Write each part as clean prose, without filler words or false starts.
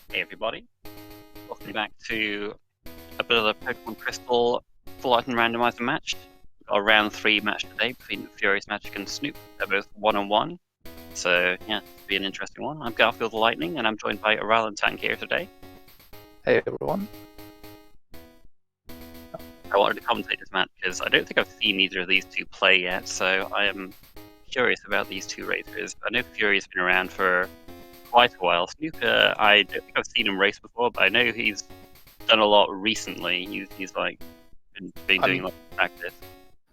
Hey everybody, welcome back to a bit of the Pokemon Crystal Full Art and Randomizer match. We've got a round 3 match today between FuriousMagic and Snoep. They're both 1-on-1, so yeah, it'll be an interesting one. I'm Garfield the Lightning, and I'm joined by Aral and Tank here today. Hey everyone. I wanted to commentate this match because I don't think I've seen either of these two play yet, so I am curious about these two racers. I know Fury's been around for quite a while. Snoop, I don't think I've seen him race before, but I know he's done a lot recently. He's like been doing a lot of practice.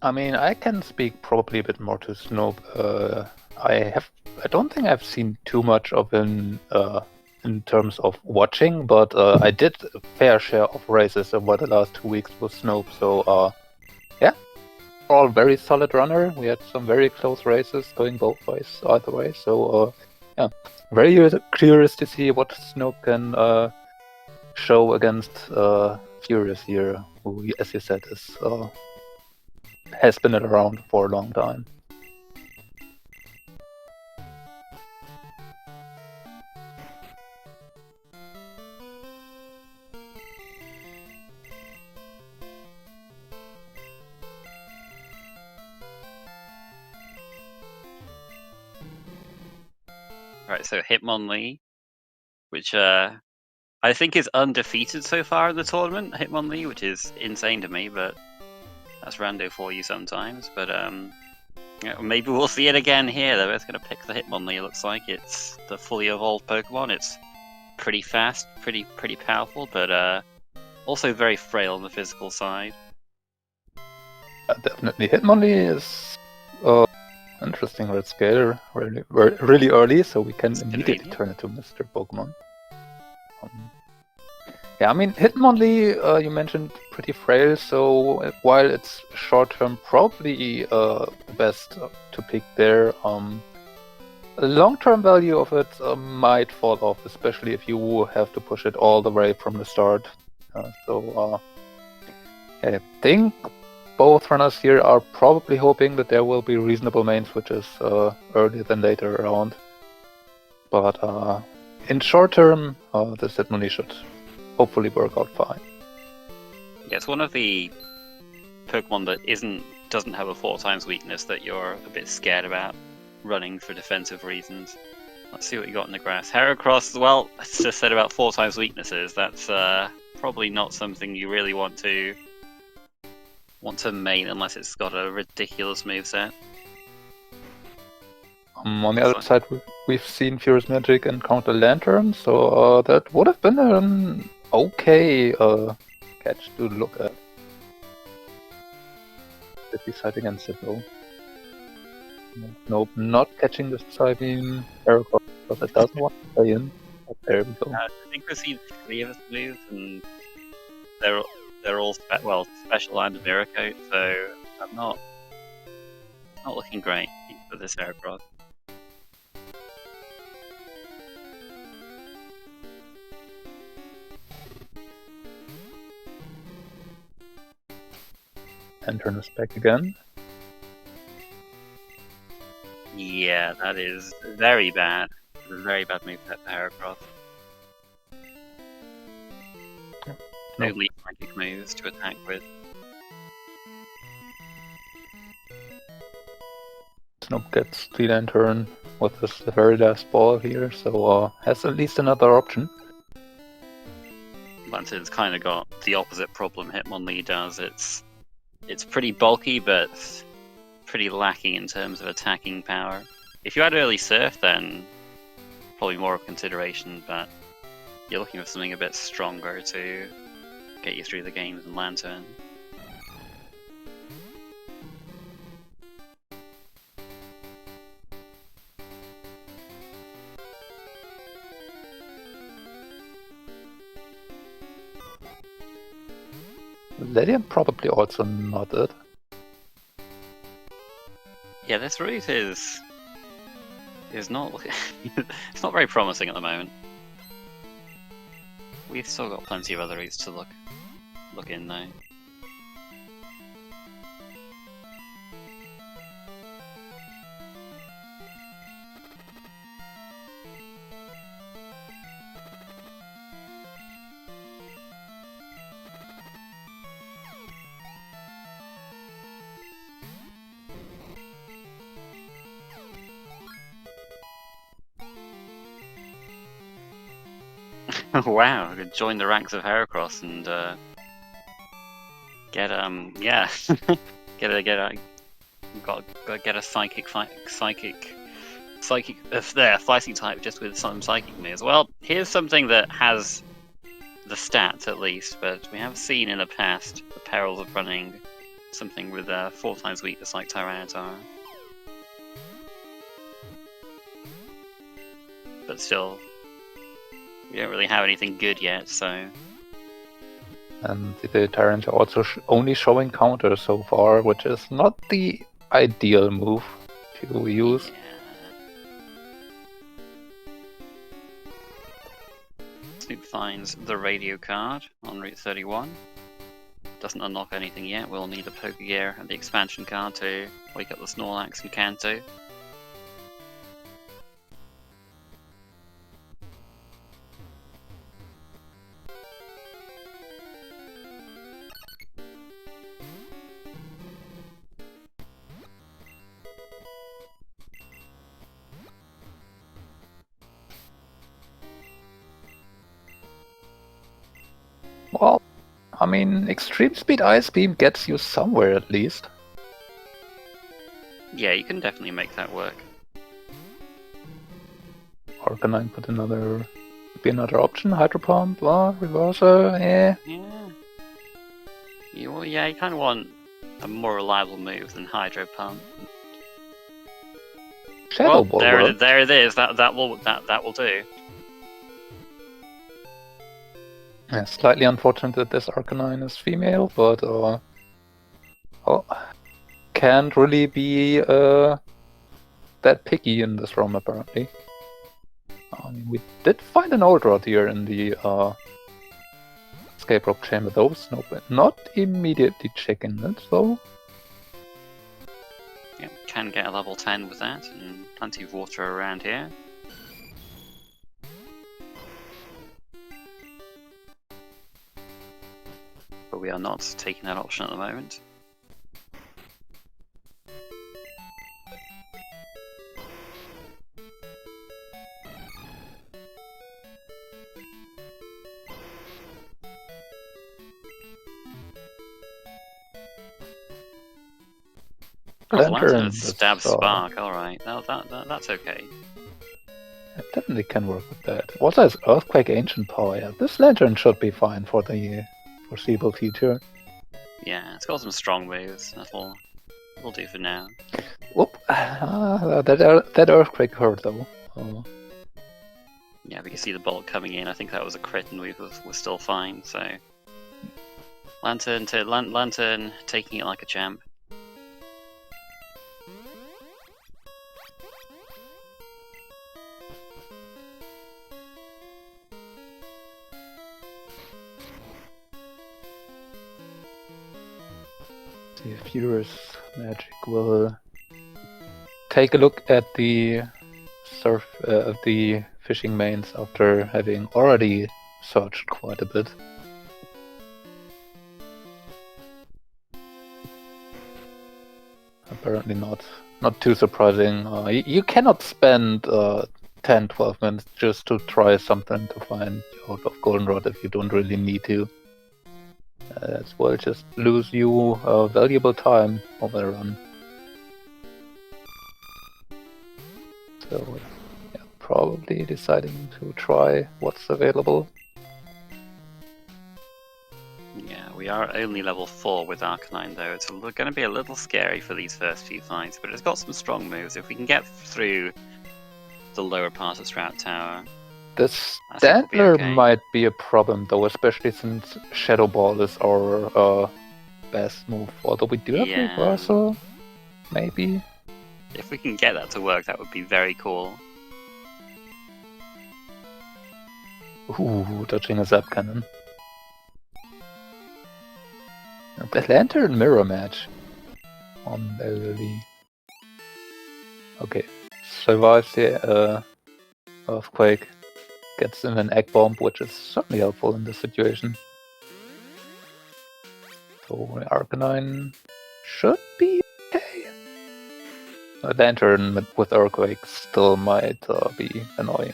I mean, I can speak probably a bit more to Snoep. I don't think I've seen too much of him in terms of watching, but I did a fair share of races over the last 2 weeks with Snoep. So yeah, all very solid runner. We had some very close races going both ways, either way. So yeah, very curious to see what Snoep can show against Furious here, who, as you said, has been around for a long time. Right, so Hitmonlee, which I think is undefeated so far in the tournament. Hitmonlee, which is insane to me, but that's rando for you sometimes. But yeah, maybe we'll see it again here. They're both going to pick the Hitmonlee. It looks like it's the fully evolved Pokemon. It's pretty fast, pretty powerful, but also very frail on the physical side. Definitely, Hitmonlee is interesting red scale, really early, so we can immediately turn it to Mr. Pokemon. Yeah, I mean, Hitmonlee, you mentioned pretty frail, so while it's short term probably the best to pick there, long term value of it might fall off, especially if you have to push it all the way from the start. I think both runners here are probably hoping that there will be reasonable main switches earlier than later around. But in short term, this Hitmonlee should hopefully work out fine. Yeah, it's one of the Pokemon that doesn't have a 4x weakness that you're a bit scared about running for defensive reasons. Let's see what you got in the grass. Heracross, well, I just said about 4x weaknesses. That's probably not something you really want to main unless it's got a ridiculous moveset. On the other side, we've seen FuriousMagic encounter Lantern, so that would have been an okay catch to look at. If we side against it though. Nope, not catching the Psybeam Heracross, but it doesn't want to play in. Oh, there we go. I think we've seen 3 of his moves, and they're all special and mirror coat, so I'm not looking great for this Heracross. And turn us back again. Yeah, that is very bad. It's a very bad move for Heracross. No leaf magic moves to attack with. Snoep gets the Lantern with this very last ball here, so has at least another option. Lantern's kind of got the opposite problem Hitmonlee does. It's pretty bulky, but pretty lacking in terms of attacking power. If you had early Surf, then probably more of consideration, but you're looking for something a bit stronger to get you through the games than Lantern. Ledian probably also not it. Yeah, this route is not it's not very promising at the moment. We've still got plenty of other routes to look in though. Wow, I could join the ranks of Heracross and get yeah, get a psychic fighting type just with some psychic moves. Well, here's something that has the stats at least, but we have seen in the past the perils of running something with 4 times weakness like Tyranitar. But still, we don't really have anything good yet, so... And the Tyrant also only showing counter so far, which is not the ideal move to use. Yeah. Snoep finds the radio card on Route 31. Doesn't unlock anything yet. We'll need the Pokegear and the expansion card to wake up the Snorlax and Kanto. Well, I mean, Extreme Speed Ice Beam gets you somewhere at least. Yeah, you can definitely make that work. Arcanine could be another option. Hydro Pump, Reverser, Yeah. You kind of want a more reliable move than Hydro Pump. Shadow Ball. There it is. That will do. Yeah, slightly unfortunate that this Arcanine is female, but can't really be that picky in this ROM apparently. I mean, we did find an old rod here in the escape rope chamber though, Snoep. Not immediately checking it though. Yeah, can get a level 10 with that, and plenty of water around here. But we are not taking that option at the moment. Lantern stab spark, alright. No, that's okay. It definitely can work with that. Also has Earthquake Ancient Power. Yeah, this Lantern should be fine for the foreseeable future. Yeah, it's got some strong moves. That'll do for now. Whoop! That Earthquake hurt though. Yeah, we can see the bolt coming in. I think that was a crit and we were still fine, so... Lantern taking it like a champ. FuriousMagic will take a look at the fishing mains after having already searched quite a bit. Apparently not too surprising. You cannot spend 10-12 minutes just to try something to find out of Goldenrod if you don't really need to. As well, just lose you valuable time over the run. So, yeah, probably deciding to try what's available. Yeah, we are only level 4 with Arcanine though. It's going to be a little scary for these first few fights, but it's got some strong moves. If we can get through the lower part of Sprout Tower... The Standler might be a problem though, especially since Shadow Ball is our best move. Although we do have Reversal, maybe. If we can get that to work, that would be very cool. Ooh, dodging a Zap Cannon. The Lantern Mirror match on Elderly. Okay, survives the Earthquake. Gets in an Egg Bomb, which is certainly helpful in this situation. So Arcanine should be okay. A Lantern with Earthquake still might be annoying.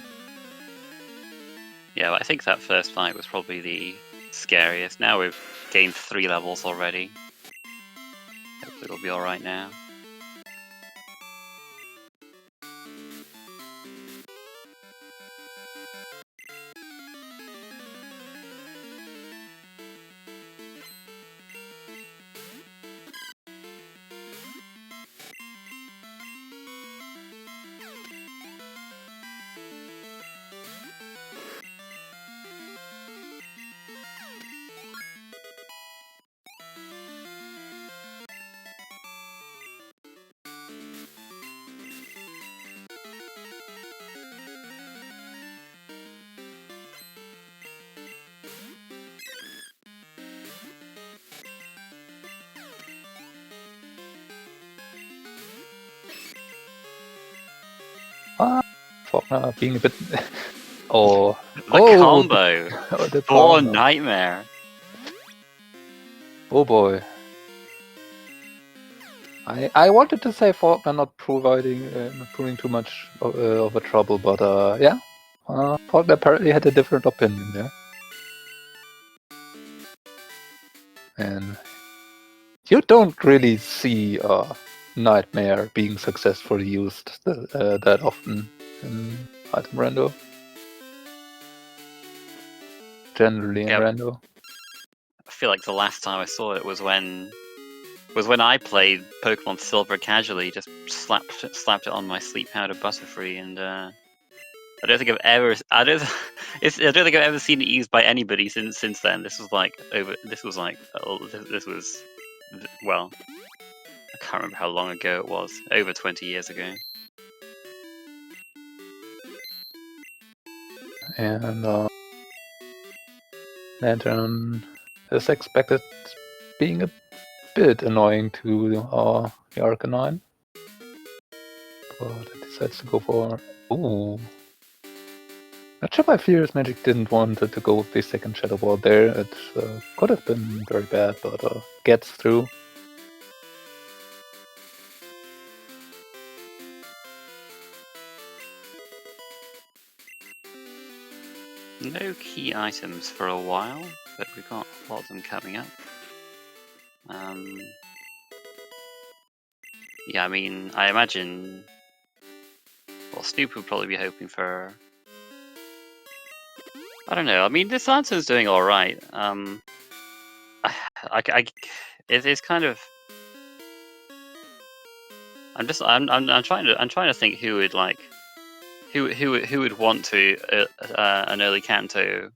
Yeah, I think that first fight was probably the scariest. Now we've gained 3 levels already. Hopefully it'll be alright now. Faulkner being a bit... oh. The combo! The For combo. Nightmare! Oh boy. I wanted to say Faulkner not proving too much of a trouble, but yeah. Faulkner apparently had a different opinion there. And you don't really see Nightmare being successfully used that often in item rando. Generally in rando. I feel like the last time I saw it was when I played Pokemon Silver casually, just slapped it on my Sleep Powder Butterfree, and I don't think I've ever seen it used by anybody since then. This was well, I can't remember how long ago it was. Over 20 years ago. And Lantern is expected being a bit annoying to the Arcanine. But it decides to go for... Ooh. Not sure why FuriousMagic didn't want it to go with the second Shadow Ball there. It could have been very bad, but gets through. No key items for a while, but we've got a lot of them coming up. Yeah, I mean, I imagine... Well, Snoep would probably be hoping for... I don't know, I mean, this Lantern's doing alright. It's kind of... I'm trying to think who would like... Who would want to an early Kanto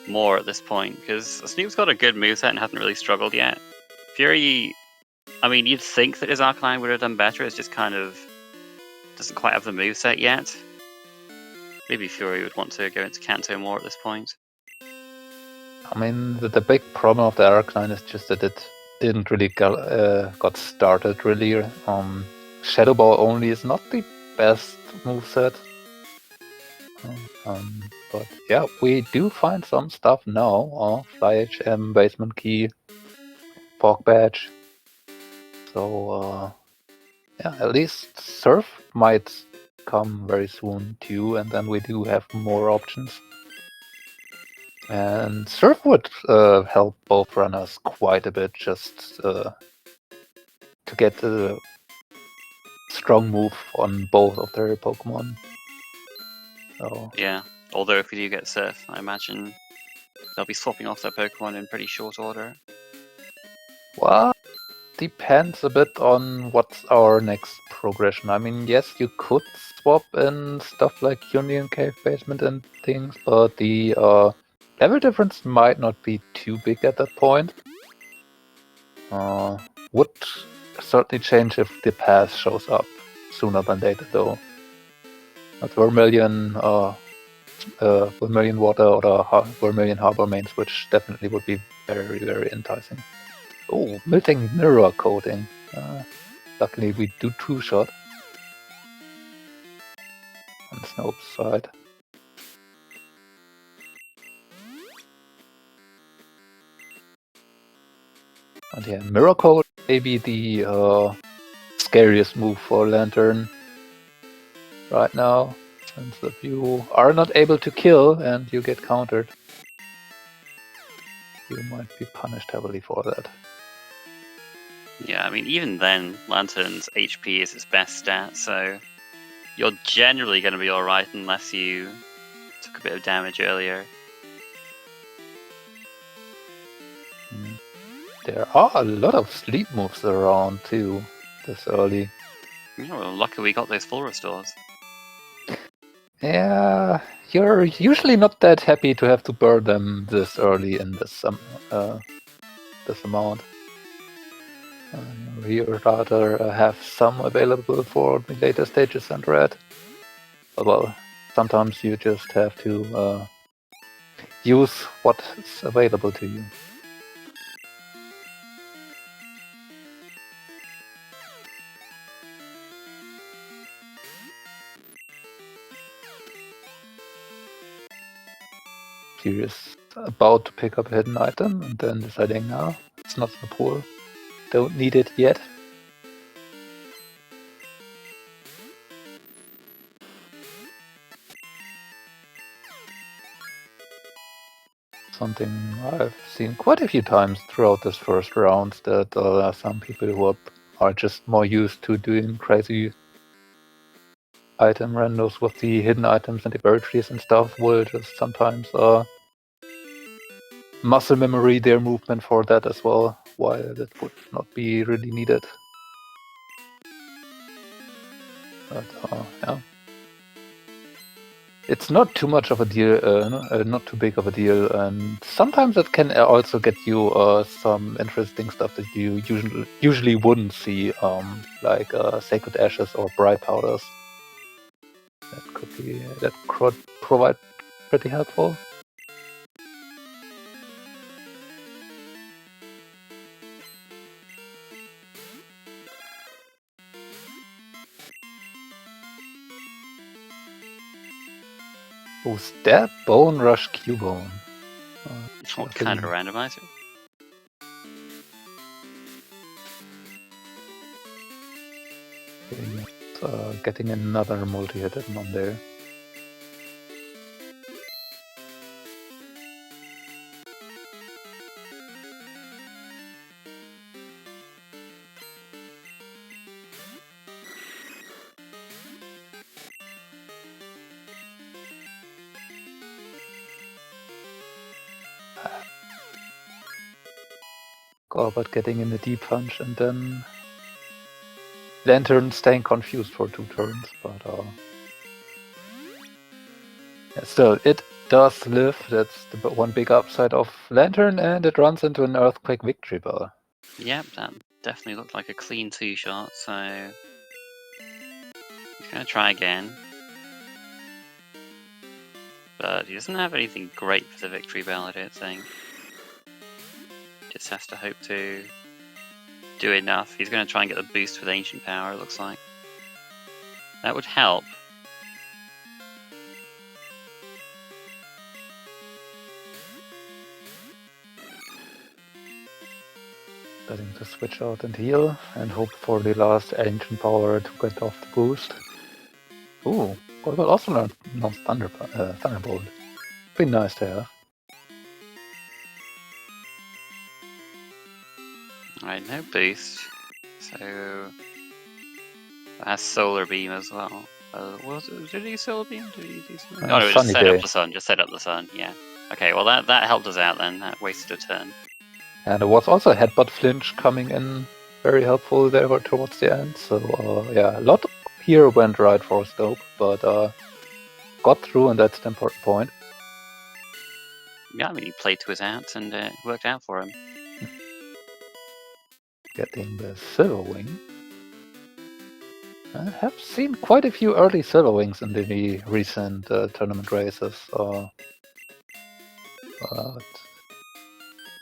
more at this point, because Snoop's got a good moveset and hasn't really struggled yet. Fury, I mean, you'd think that his Arcanine would have done better, it's just kind of doesn't quite have the moveset yet. Maybe Fury would want to go into Kanto more at this point. I mean, the big problem of the Arcanine is just that it didn't really got started really. Shadow Ball only is not the best moveset. But yeah, we do find some stuff now. Fly HM, Basement Key, Pork Badge. So yeah, at least Surf might come very soon too, and then we do have more options. And Surf would help both runners quite a bit, just to get a strong move on both of their Pokemon. So yeah, although if we do get Surf, I imagine they'll be swapping off their Pokemon in pretty short order. Well, depends a bit on what's our next progression. I mean, yes, you could swap in stuff like Union Cave Basement and things, but the level difference might not be too big at that point. Would certainly change if the path shows up sooner than later, though. Not Vermilion Water or the Vermilion Harbor main switch definitely would be very, very enticing. Oh, Melting Mirror Coating. Luckily we do two-shot on Snope's side. And yeah, Mirror Coat may be the scariest move for Lantern right now. Since if you are not able to kill and you get countered, you might be punished heavily for that. Yeah, I mean, even then, Lantern's HP is its best stat, so you're generally going to be alright unless you took a bit of damage earlier. There are a lot of sleep moves around too, this early. Yeah, well, lucky we got those full restores. Yeah, you're usually not that happy to have to burn them this early in this amount. You'd rather have some available for the later stages and red. Well, sometimes you just have to use what's available to you. Furious about to pick up a hidden item and then deciding, no, it's not in the pool. Don't need it yet. Something I've seen quite a few times throughout this first round, that there are some people who are just more used to doing crazy item randos with the hidden items and the bird trees and stuff, will just sometimes muscle memory their movement for that as well, while that would not be really needed. But yeah. It's not too much of a deal, not too big of a deal, and sometimes it can also get you some interesting stuff that you usually wouldn't see, like sacred ashes or bright powders. That could provide pretty helpful. Who's that? Bone Rush Cubone. What kind of randomizer? Getting another multi-hit on there. Gorbert getting in a deep punch and then Lantern staying confused for 2 turns, but yeah, still, it does live. That's the one big upside of Lantern, and it runs into an Earthquake Victory Bell. Yep, that definitely looked like a clean 2-shot, so he's going to try again. But he doesn't have anything great for the Victory Bell, I don't think. Just has to hope to do enough. He's going to try and get the boost with Ancient Power, it looks like. That would help. Betting to switch out and heal, and hope for the last Ancient Power to get off the boost. Ooh, Gorbert also learned Thunderbolt. Be nice to have. Alright, no boost. So has Solar Beam as well. Did he Solar Beam? Did he do something? Oh no, just set up the sun. Just set up the sun. Yeah. Okay, well that helped us out then. That wasted a turn. And there was also a headbutt flinch coming in, very helpful there towards the end. So yeah, a lot here went right for Snoep, but got through, and that's the important point. Yeah, I mean he played to his out and it worked out for him. Getting the Silver Wing. I have seen quite a few early Silver Wings in the recent tournament races, but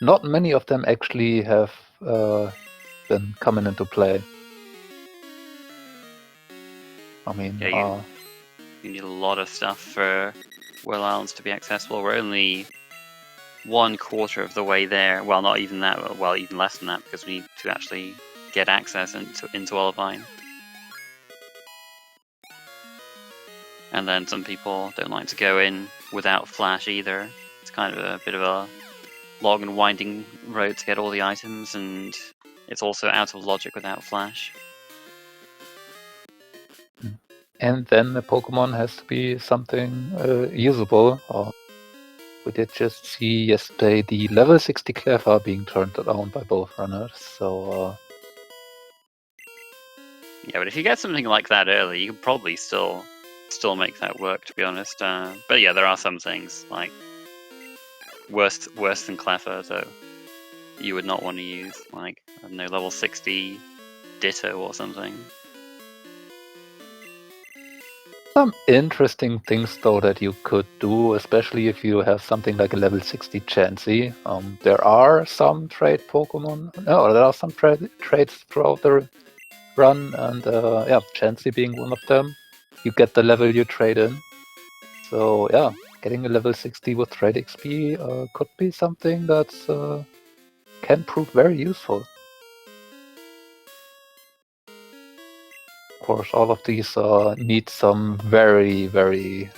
not many of them actually have been coming into play. I mean, yeah, you need a lot of stuff for Will Islands to be accessible. We're only 1/4 of the way there. Well, not even that. Well, even less than that, because we need to actually get access into Olivine. And then some people don't like to go in without Flash either. It's kind of a bit of a long and winding road to get all the items, and it's also out of logic without Flash. And then the Pokemon has to be something usable. We did just see yesterday the level 60 Cleffa being turned down by both runners, so... Yeah, but if you get something like that early, you can probably still make that work, to be honest. But yeah, there are some things, like worse than Cleffa, though, you would not want to use, like, I don't know, level 60 Ditto or something. Some interesting things, though, that you could do, especially if you have something like a level 60 Chansey. There are some trade Pokemon. No, there are some trades throughout the run, and yeah, Chansey being one of them. You get the level you trade in. So yeah, getting a level 60 with trade XP could be something that can prove very useful. Of course, all of these need some very, very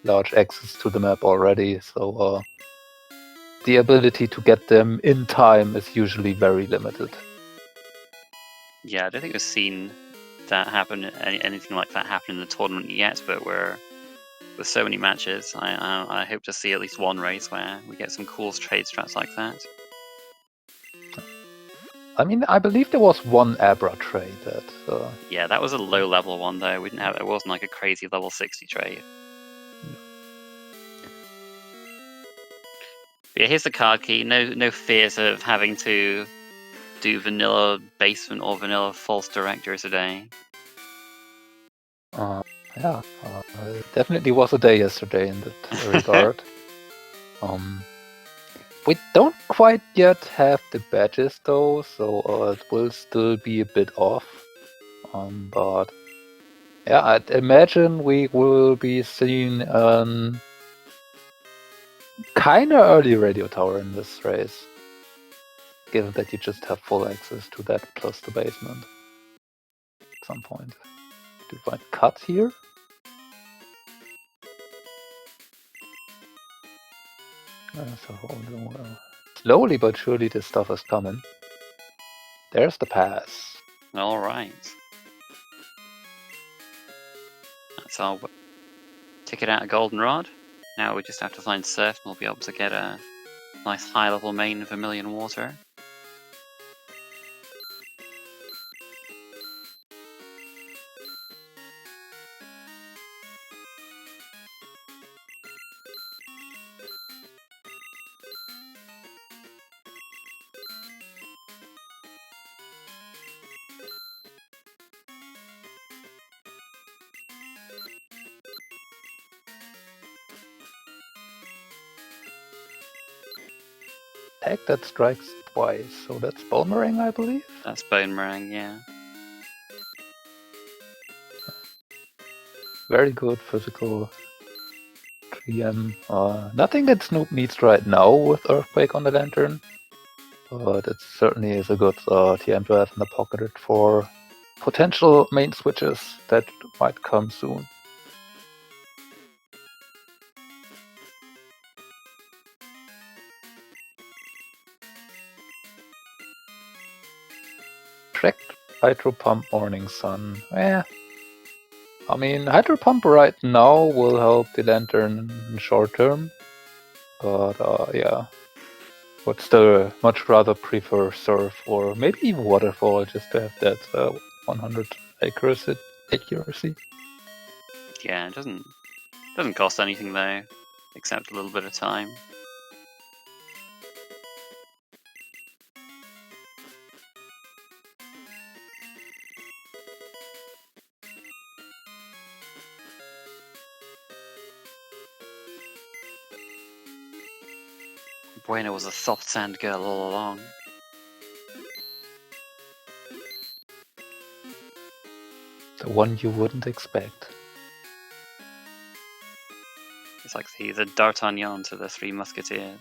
large access to the map already, so the ability to get them in time is usually very limited. Yeah, I don't think we've seen that happen, anything like that happen in the tournament yet, but with so many matches, I hope to see at least one race where we get some cool trade strats like that. I mean, I believe there was one Abra trade that... Yeah, that was a low-level one, though. We didn't have, it wasn't like a crazy level 60 trade. But yeah, here's the card key. No fears of having to do vanilla basement or vanilla false director today. Yeah, it definitely was a day yesterday in that regard. We don't quite yet have the badges though, so it will still be a bit off. But yeah, I'd imagine we will be seeing kinda early radio tower in this race, given that you just have full access to that plus the basement at some point. Do you find cut here? Slowly but surely this stuff is coming. There's the pass. Alright. That's our ticket out of Goldenrod. Now we just have to find Surf and we'll be able to get a nice high-level main Vermilion Water. Tag that strikes twice, so that's Boomerang, I believe? That's Boomerang, yeah. Very good physical 3M. Nothing that Snoep needs right now with Earthquake on the Lantern, but it certainly is a good TM to have in the pocket for potential main switches that might come soon. Tracked Hydro Pump Morning Sun. I mean, Hydro Pump right now will help the Lantern in short term, but yeah, would still much rather prefer Surf or maybe even Waterfall just to have that 100 accuracy. Yeah, it doesn't cost anything though, except a little bit of time. Buena was a soft sand girl all along. The one you wouldn't expect. It's like he's a D'Artagnan to the Three Musketeers.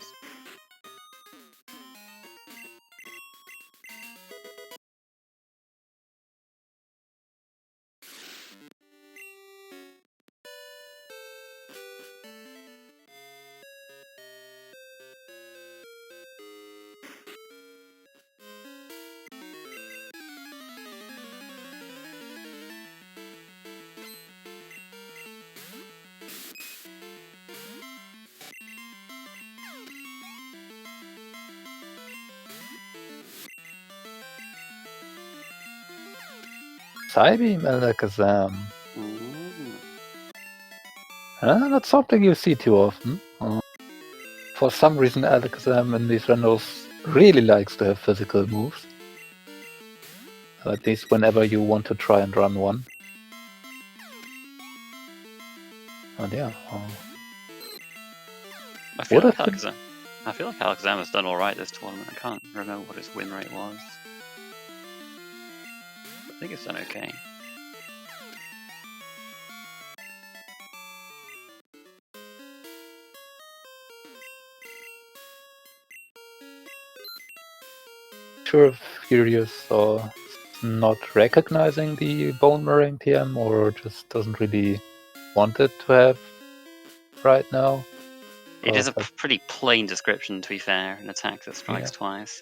Psybeam Alakazam. That's something you see too often. For some reason, Alakazam in these randos really likes to have physical moves. At least whenever you want to try and run one. And yeah. I feel like Alakazam has done alright this tournament. I can't remember what his win rate was. I think it's done okay. Sure, Furious not recognizing the Bone Meringue TM or just doesn't really want it to have right now. It is a pretty plain description, to be fair, an attack that strikes twice.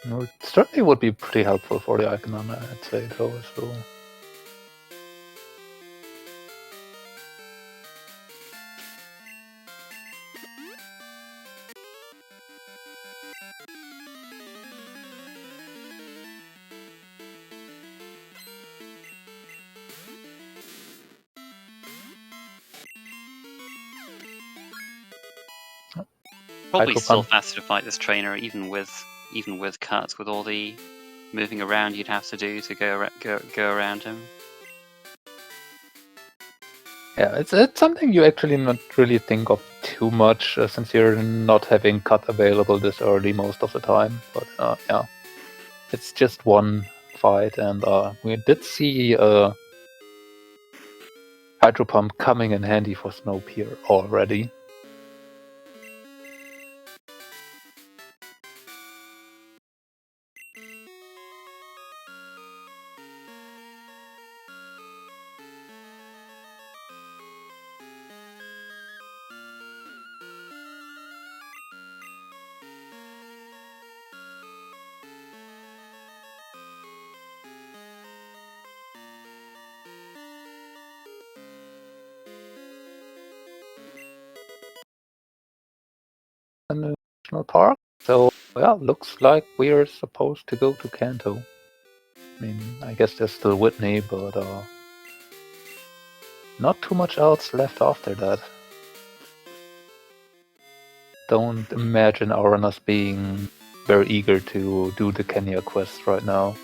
No, it certainly would be pretty helpful for the Icon, I'd say, though. So. Probably still faster to fight this trainer, even with cuts, with all the moving around you'd have to do to go around him. Yeah, it's something you actually not really think of too much since you're not having cut available this early most of the time. But yeah, it's just one fight, and we did see Hydro Pump coming in handy for Snoep here already. National Park. So yeah, looks like we're supposed to go to Kanto. I mean, I guess there's still Whitney, but not too much else left after that. Don't imagine our runners being very eager to do the Kenya quest right now.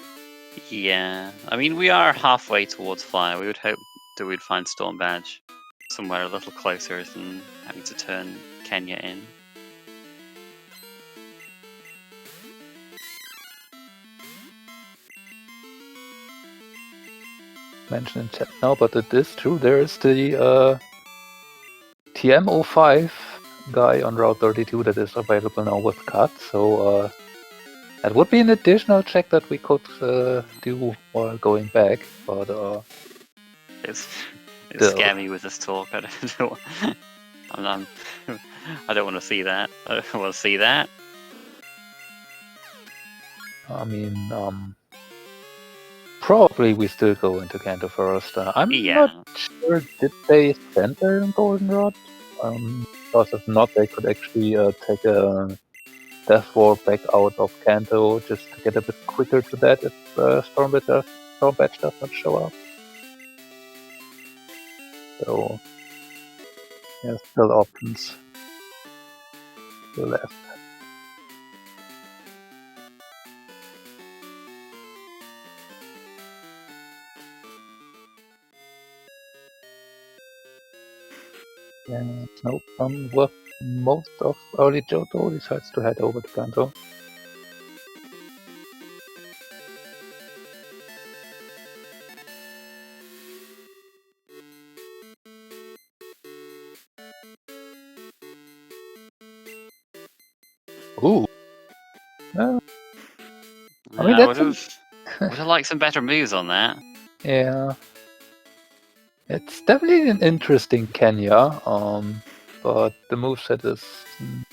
Yeah, I mean, we are halfway towards Flyer. We would hope that we'd find Storm Badge somewhere a little closer than having to turn Kenya in. Mentioned in chat now, but it is true. There is the TM05 guy on Route 32 that is available now with cut. So that would be an additional check that we could do while going back. But it's scare me with this talk. I don't want to see that. I don't want to see that. I mean, probably we still go into Kanto first. I'm not sure, did they center in Goldenrod? Because if not, they could actually take a Death Ward back out of Kanto just to get a bit quicker to that if Storm Badge does not show up. So, yeah, still options left. And Snoep with most of early Johto decides to head over to Kanto. Ooh. I mean, I would have liked some better moves on that. Yeah. It's definitely an interesting Kenya, but the moveset is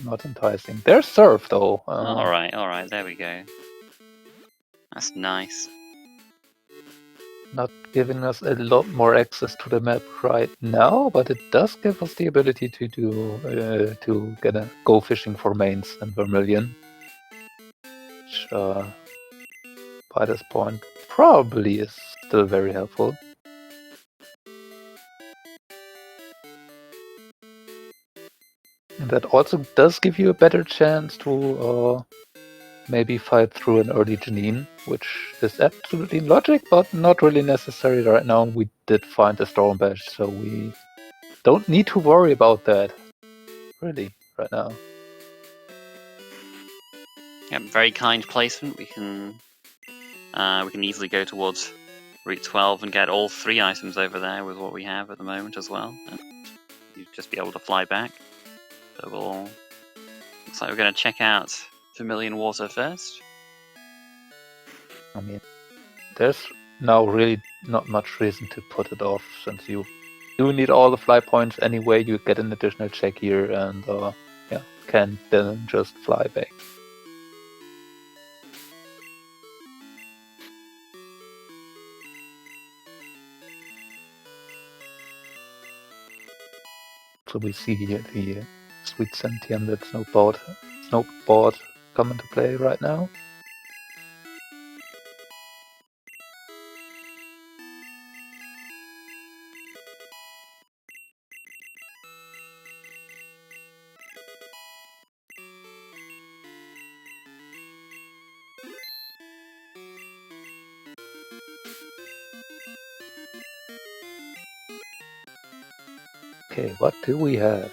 not enticing. There's Surf, though. Alright, there we go. That's nice. Not giving us a lot more access to the map right now, but it does give us the ability to go fishing for mains and Vermilion. Which by this point probably is still very helpful. And that also does give you a better chance to maybe fight through an early Janine, which is absolutely logic, but not really necessary right now. We did find a Storm Badge, so we don't need to worry about that, really, right now. Yeah, very kind placement. We can easily go towards Route 12 and get all 3 items over there with what we have at the moment as well, and you'd just be able to fly back. So looks like we're going to check out Vermilion Water first. I mean, there's now really not much reason to put it off, since you do need all the fly points anyway. You get an additional check here, and yeah, can then just fly back. So we see here the sweet sentient that Snoep bought come into play right now. Okay, what do we have?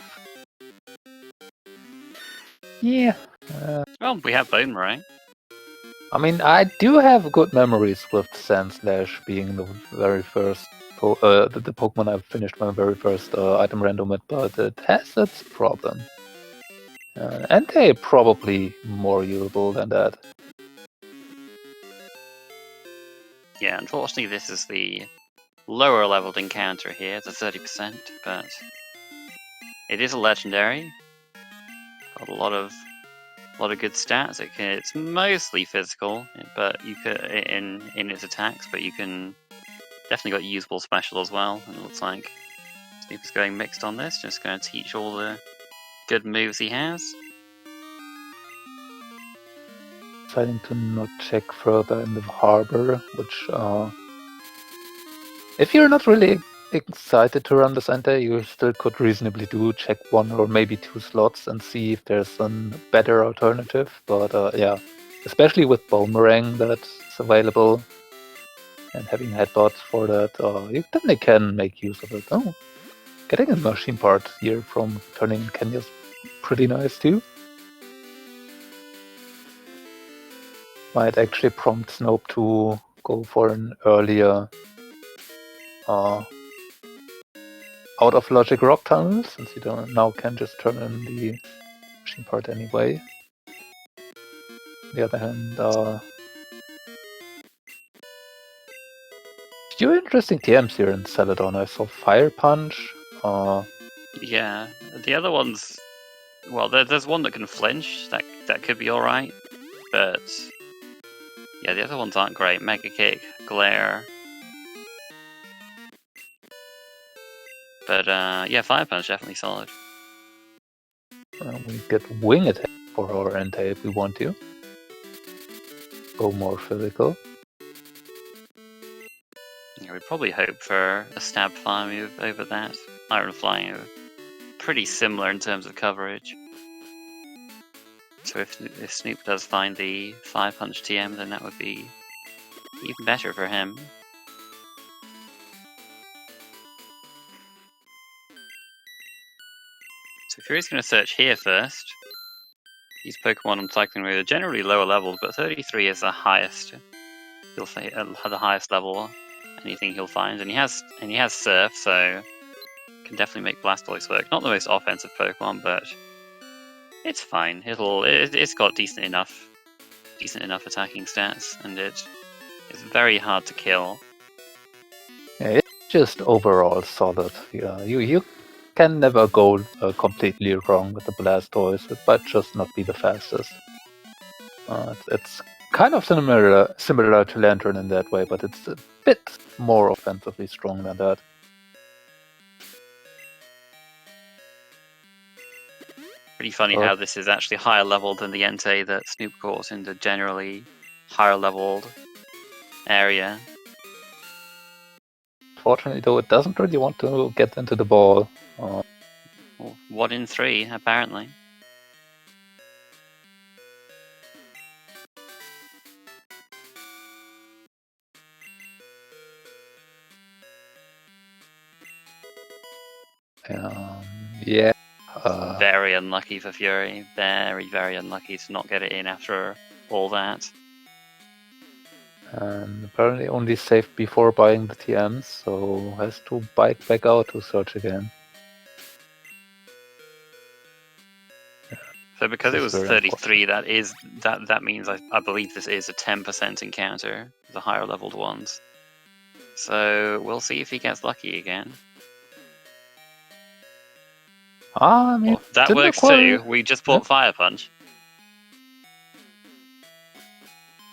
Yeah. Well, we have Bone Meringue. I mean, I do have good memories with Sandslash being the very first the Pokemon I finished my very first item random with, but it has its problem. And they're probably more usable than that. Yeah, unfortunately this is the lower leveled encounter here, the 30%, but it is a legendary. Got a lot of good stats. It's mostly physical, but you could in its attacks, but you can definitely got usable special as well. And it looks like Snoep is going mixed on this, just going to teach all the good moves he has. Deciding to not check further in the harbor, which if you're not really excited to run this ante, you still could reasonably do check 1 or maybe 2 slots and see if there's a better alternative. But yeah, especially with Boomerang that's available and having headbutts for that, you definitely can make use of it. Oh, getting a machine part here from turning in Kenya's pretty nice too. Might actually prompt Snoep to go for an earlier out of logic rock tunnel, since you don't now can just turn in the machine part anyway. On the other hand, few interesting TMs here in Celadon. I saw Fire Punch. Yeah, the other ones, well, there's one that can flinch. That could be all right, but yeah, the other ones aren't great. Mega Kick, Glare. But yeah, Fire Punch definitely solid. We get Wing Attack for our ante if we want to. Go more physical. Yeah, we'd probably hope for a stab fire move over that. Iron Flying are pretty similar in terms of coverage. So if Snoep does find the Fire Punch TM, then that would be even better for him. So Furio's going to search here first. These Pokemon on Cycling Road are generally lower levels, but 33 is the highest. He'll say the highest level anything he'll find, and he has Surf, so can definitely make Blastoise work. Not the most offensive Pokemon, but it's fine. It's got decent enough attacking stats, and it's very hard to kill. Yeah, it's just overall solid. Yeah, you can never go completely wrong with the Blastoise. It might just not be the fastest. It's kind of similar to Lantern in that way, but it's a bit more offensively strong than that. Pretty funny how this is actually higher level than the Entei that Snoep caught in the generally higher leveled area. Fortunately, though, it doesn't really want to get into the ball. 1 in 3, apparently. Yeah. Very unlucky for Fury. Very, very unlucky to not get it in after all that. And apparently only saved before buying the TMs, so has to bike back out to search again. So because it This is was very 33, that means I believe this is a 10% encounter, the higher leveled ones. So we'll see if he gets lucky again. I mean, Well, that didn't works acquire... too. We just bought Fire Punch.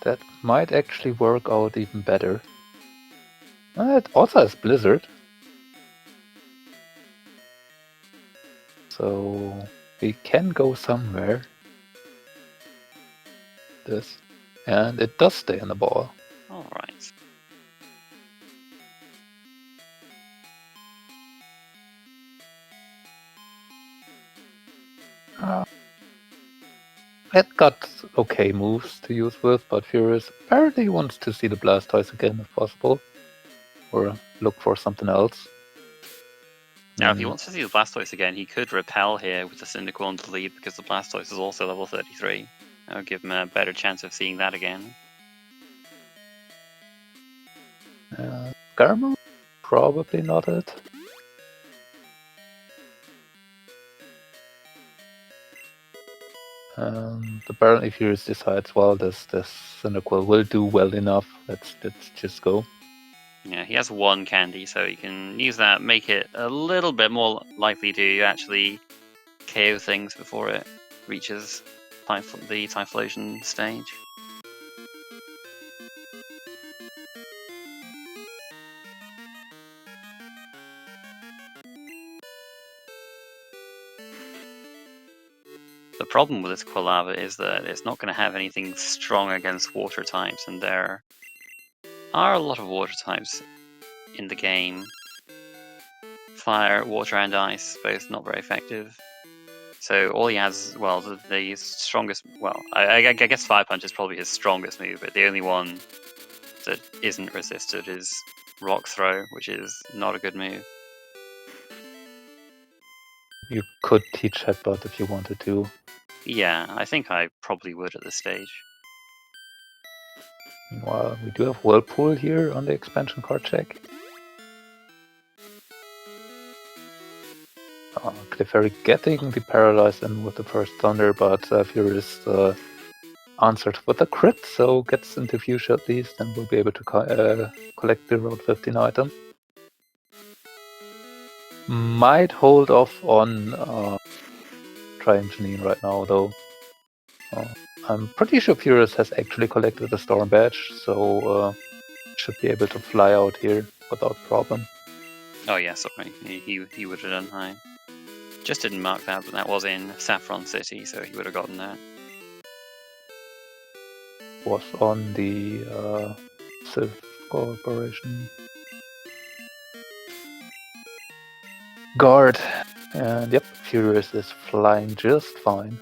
That might actually work out even better. It also has Blizzard. So we can go somewhere. This. And it does stay in the ball. Alright. It got okay moves to use with, but Furious apparently wants to see the Blastoise again if possible. Or look for something else. Now, if he wants to see the Blastoise again, he could repel here with the Cyndaquil on the lead because the Blastoise is also level 33. That would give him a better chance of seeing that again. Garmo? Probably not it. Apparently Furious decides, well, this Cyndaquil will do well enough. Let's just go. Yeah, he has 1 candy, so he can use that, make it a little bit more likely to actually KO things before it reaches the Typhlosion stage. The problem with this Quilava is that it's not going to have anything strong against water types, and there are a lot of water types in the game. Fire, water, and ice, both not very effective. So all he has, well, the strongest, well, I guess Fire Punch is probably his strongest move, but the only one that isn't resisted is Rock Throw, which is not a good move. You could teach Headbutt if you wanted to. Yeah, I think I probably would at this stage. Meanwhile, we do have Whirlpool here on the expansion card check. Clefairy getting the Paralyzed in with the first Thunder, but Furious answered with a crit, so gets into Fuchsia at least, and will be able to collect the Road 15 item. Might hold off on trying Janine right now, though. I'm pretty sure Furious has actually collected the Storm Badge, so should be able to fly out here without problem. Oh yeah, sorry, he would have done high. Just didn't mark that, but that was in Saffron City, so he would have gotten that. Was on the Civ Corporation Guard. And yep, Furious is flying just fine.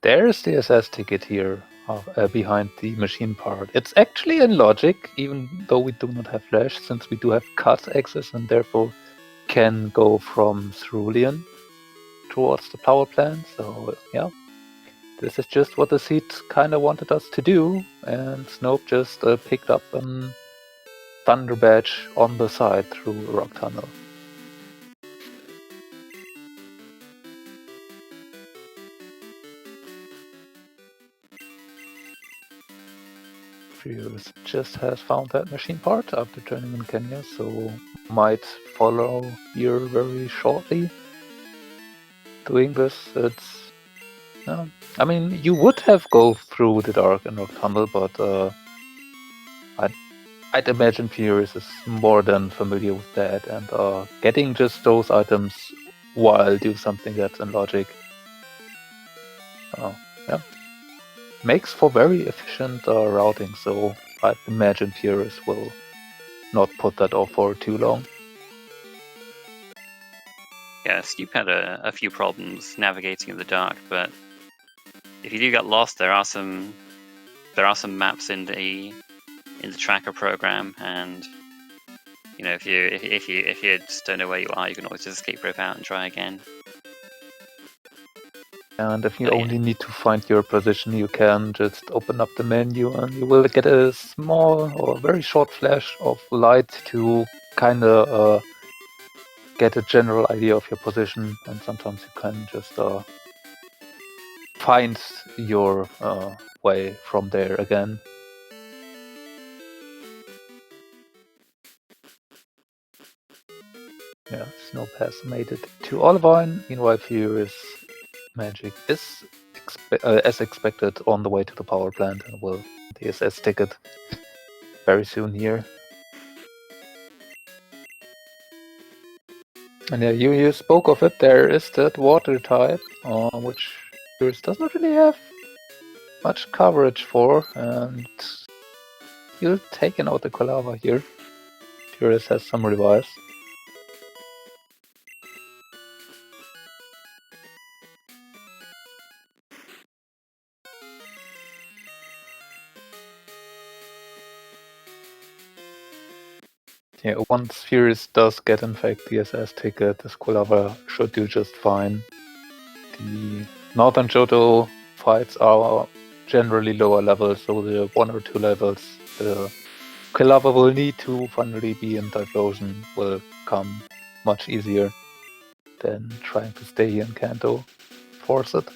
There's the SS ticket here behind the machine part. It's actually in logic, even though we do not have Flash, since we do have cut access and therefore can go from Cerulean towards the power plant. So yeah, this is just what the seed kind of wanted us to do, and Snoep just picked up a Thunder Badge on the side through a rock tunnel. Furious just has found that machine part after turning in Kenya, so might follow here very shortly. Doing this, it's... I mean, you would have go through the dark and rock tunnel, but I'd imagine Furious is more than familiar with that, and getting just those items while do something that's in logic, yeah, makes for very efficient routing. So I'd imagine Furious will not put that off for too long. Yeah, Snoep had a few problems navigating in the dark, but if you do get lost, there are some maps in the tracker program, and you know, if you just don't know where you are, you can always just escape rope out and try again. And if you only need to find your position, you can just open up the menu and you will get a small or very short flash of light to kind of get a general idea of your position, and sometimes you can just find your way from there again. Yeah, Snoep has made it to Olivine. Meanwhile, FuriousMagic is as expected on the way to the power plant and will the SS ticket very soon here. And yeah, you spoke of it. There is that water type, which Furious does not really have much coverage for, and you're taking out the Quilava here. Furious has some revives. Yeah, once Furious does get in fact the SS ticket, this Quilava should do just fine. The Northern Johto fights are generally lower levels, so the 1 or 2 levels the Quilava will need to finally be in Typhlosion will come much easier than trying to stay here in Kanto. Force it.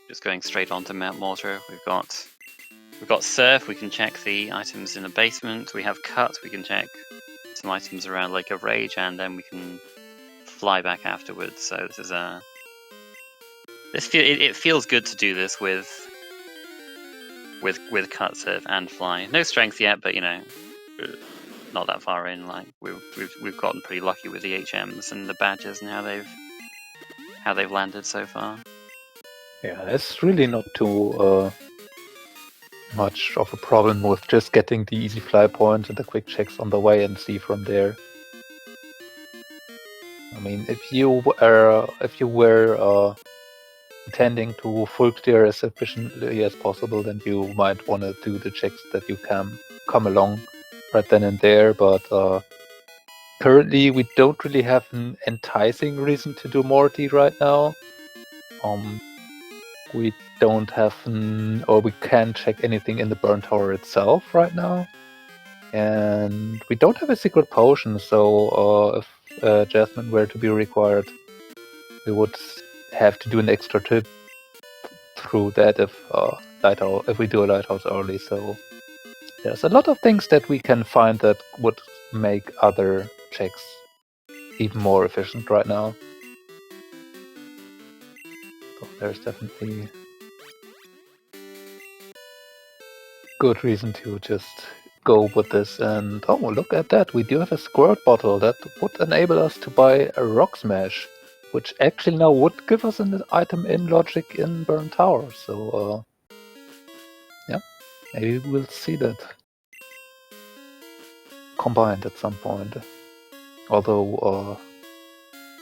Just going straight on to Mount Mortar, we've got Surf, we can check the items in the basement. We have Cut, we can check some items around Lake of Rage, and then we can fly back afterwards. So this is it feels good to do this with Cut, Surf, and Fly. No strength yet, but you know, not that far in. Like we've gotten pretty lucky with the HMs and the badges and how they've landed so far. Yeah, it's really not too much of a problem with just getting the easy fly points and the quick checks on the way and see from there. I mean, if you were intending to full clear as efficiently as possible, then you might want to do the checks that you can come along right then and there. But currently, we don't really have an enticing reason to do Morty right now. We don't have or we can't check anything in the burn tower itself right now, and we don't have a secret potion. So if Jasmine were to be required, we would have to do an extra trip through that if we do a lighthouse early. So there's a lot of things that we can find that would make other checks even more efficient right now. So there's definitely good reason to just go with this. And oh, look at that, we do have a squirt bottle that would enable us to buy a rock smash, which actually now would give us an item in logic in Burn Tower. So yeah, maybe we'll see that combined at some point. Although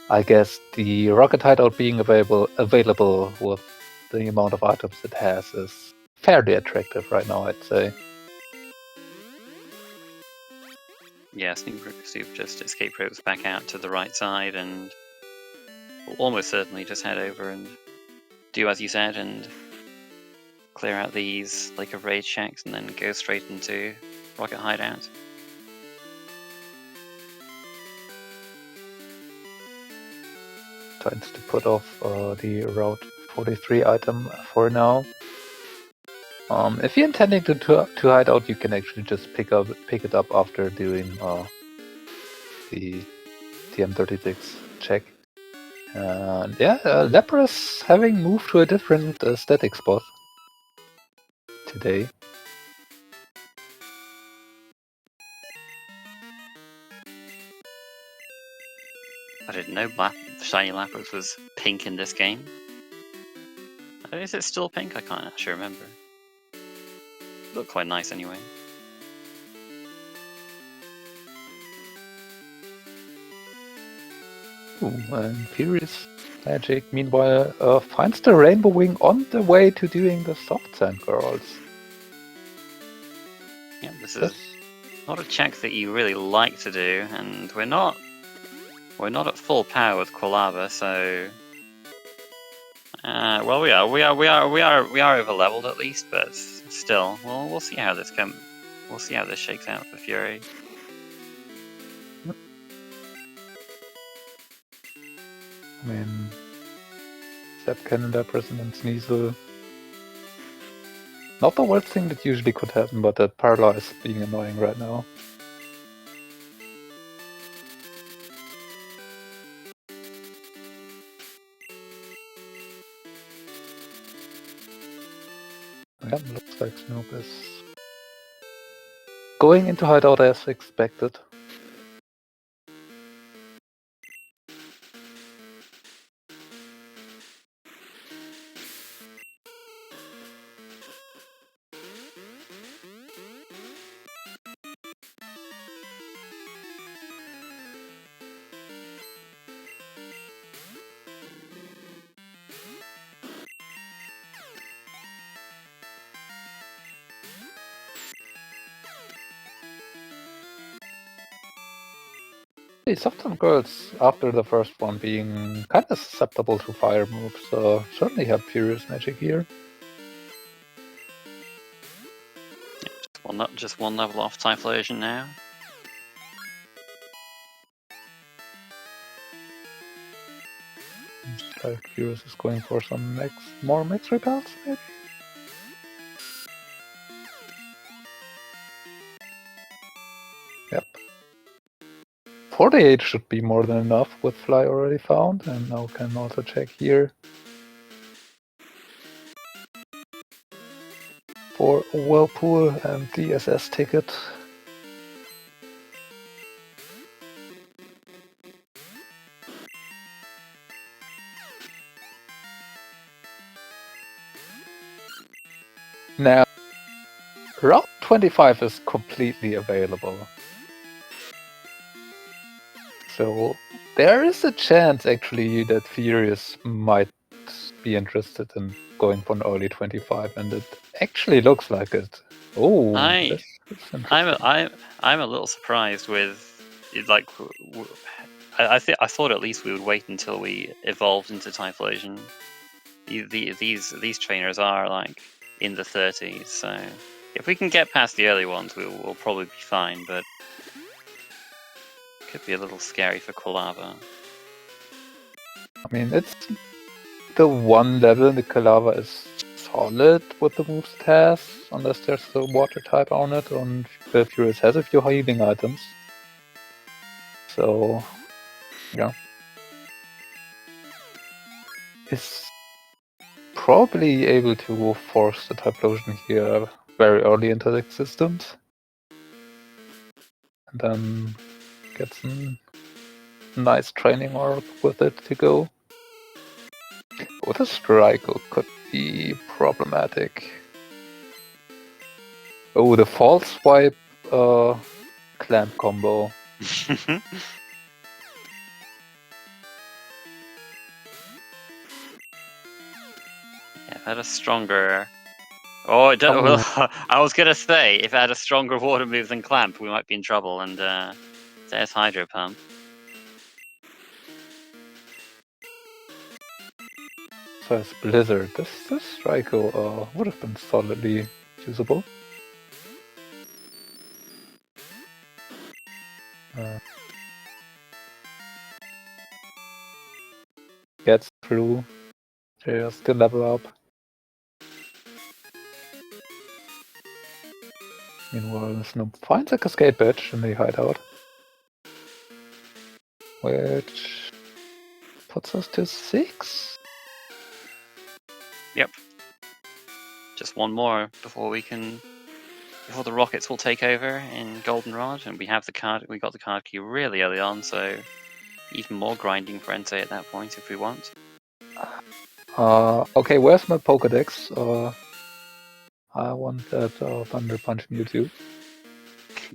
I guess the rocket hideout being available with the amount of items it has is fairly attractive right now, I'd say. Yeah, Snoep just escape ropes back out to the right side and will almost certainly just head over and do as you said and clear out these Lake of Rage checks and then go straight into Rocket Hideout. Tries to put off the Route 43 item for now. If you're intending to hide out, you can actually just pick it up after doing the TM36 check. And yeah, Leprous having moved to a different static spot today. I didn't know Shiny Lapras was pink in this game. Is it still pink? I can't actually remember. Looked quite nice anyway. Ooh, and FuriousMagic, meanwhile, finds the Rainbow Wing on the way to doing the Soft Sand Girls. Yeah, this is not a check that you really like to do, and we're not at full power with Quilava, so well, we are over leveled at least, but still, we'll see how this shakes out for Fury. I mean, Zap Cannon, Leprous, and Sneasel. Not the worst thing that usually could happen, but that Parla is being annoying right now. Yeah, looks like Snoep is going into hideout as expected. The Soft Girls, after the first one being kind of susceptible to fire moves, certainly have FuriousMagic here. Just one level off Typhlosion now. Looks like Furious is going for some more max repels, maybe? Yep. 48 should be more than enough with Fly already found, and now can also check here for Whirlpool and the SS ticket. Now, Route 25 is completely available. So there is a chance actually that Furious might be interested in going for an early 25, and it actually looks like it. Oh, I'm a little surprised with it, like I thought at least we would wait until we evolved into Typhlosion. These trainers are like in the 30s, so if we can get past the early ones, we'll probably be fine. But could be a little scary for Quilava. I mean, it's the one level in the Quilava is solid with the moves it has, unless there's a water type on it, and Furious has a few healing items. So, yeah. Is probably able to force the Typhlosion here very early into the existence. And then get some nice training arc with it to go. With a Striko could be problematic. Oh, the false swipe clamp combo. Yeah, had a stronger Oh, it don't, Oh. I was gonna say, if it had a stronger water move than Clamp, we might be in trouble, and there's Hydro Pump. So it's Blizzard. This Raikou would have been solidly usable. Gets through. Just to level up. Meanwhile, Snoep finds a Cascade Badge in the hideout, which puts us to 6. Yep. Just one more before the Rockets will take over in Goldenrod, and we have the card. We got the card key really early on, so even more grinding for Entei at that point if we want. Okay, where's my Pokedex? I want that Thunder Punch Mewtwo.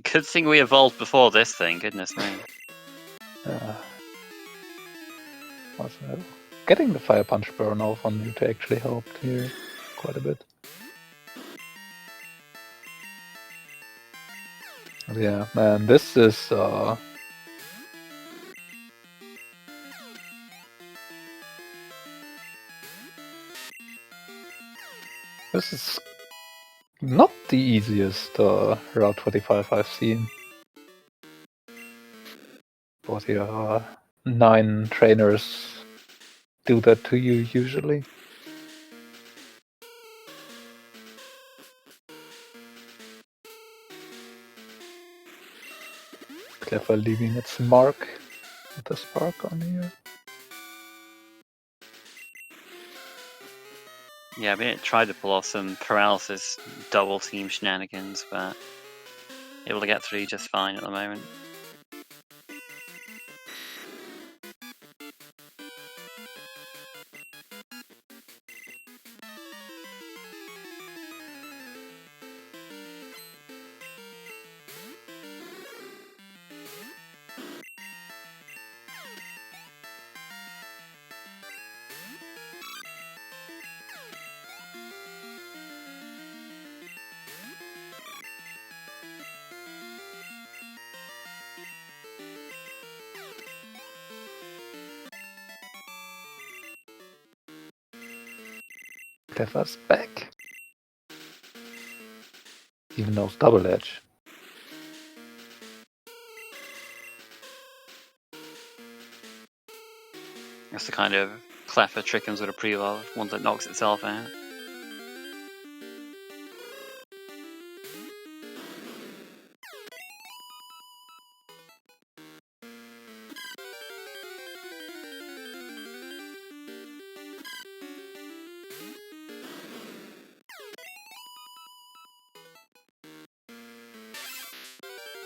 Good thing we evolved before this thing. Goodness me. Getting the Fire Punch burn off on Mewtwo actually helped here quite a bit. Yeah, man, this is not the easiest Route 25 I've seen. But yeah, 9 trainers do that to you usually. Clever leaving its mark with the spark on here. Yeah, we tried to pull off some paralysis double team shenanigans, but able to get through just fine at the moment. Clever's back. Even knows Double Edge. That's the kind of clever Trickens would approve of, one that knocks itself out.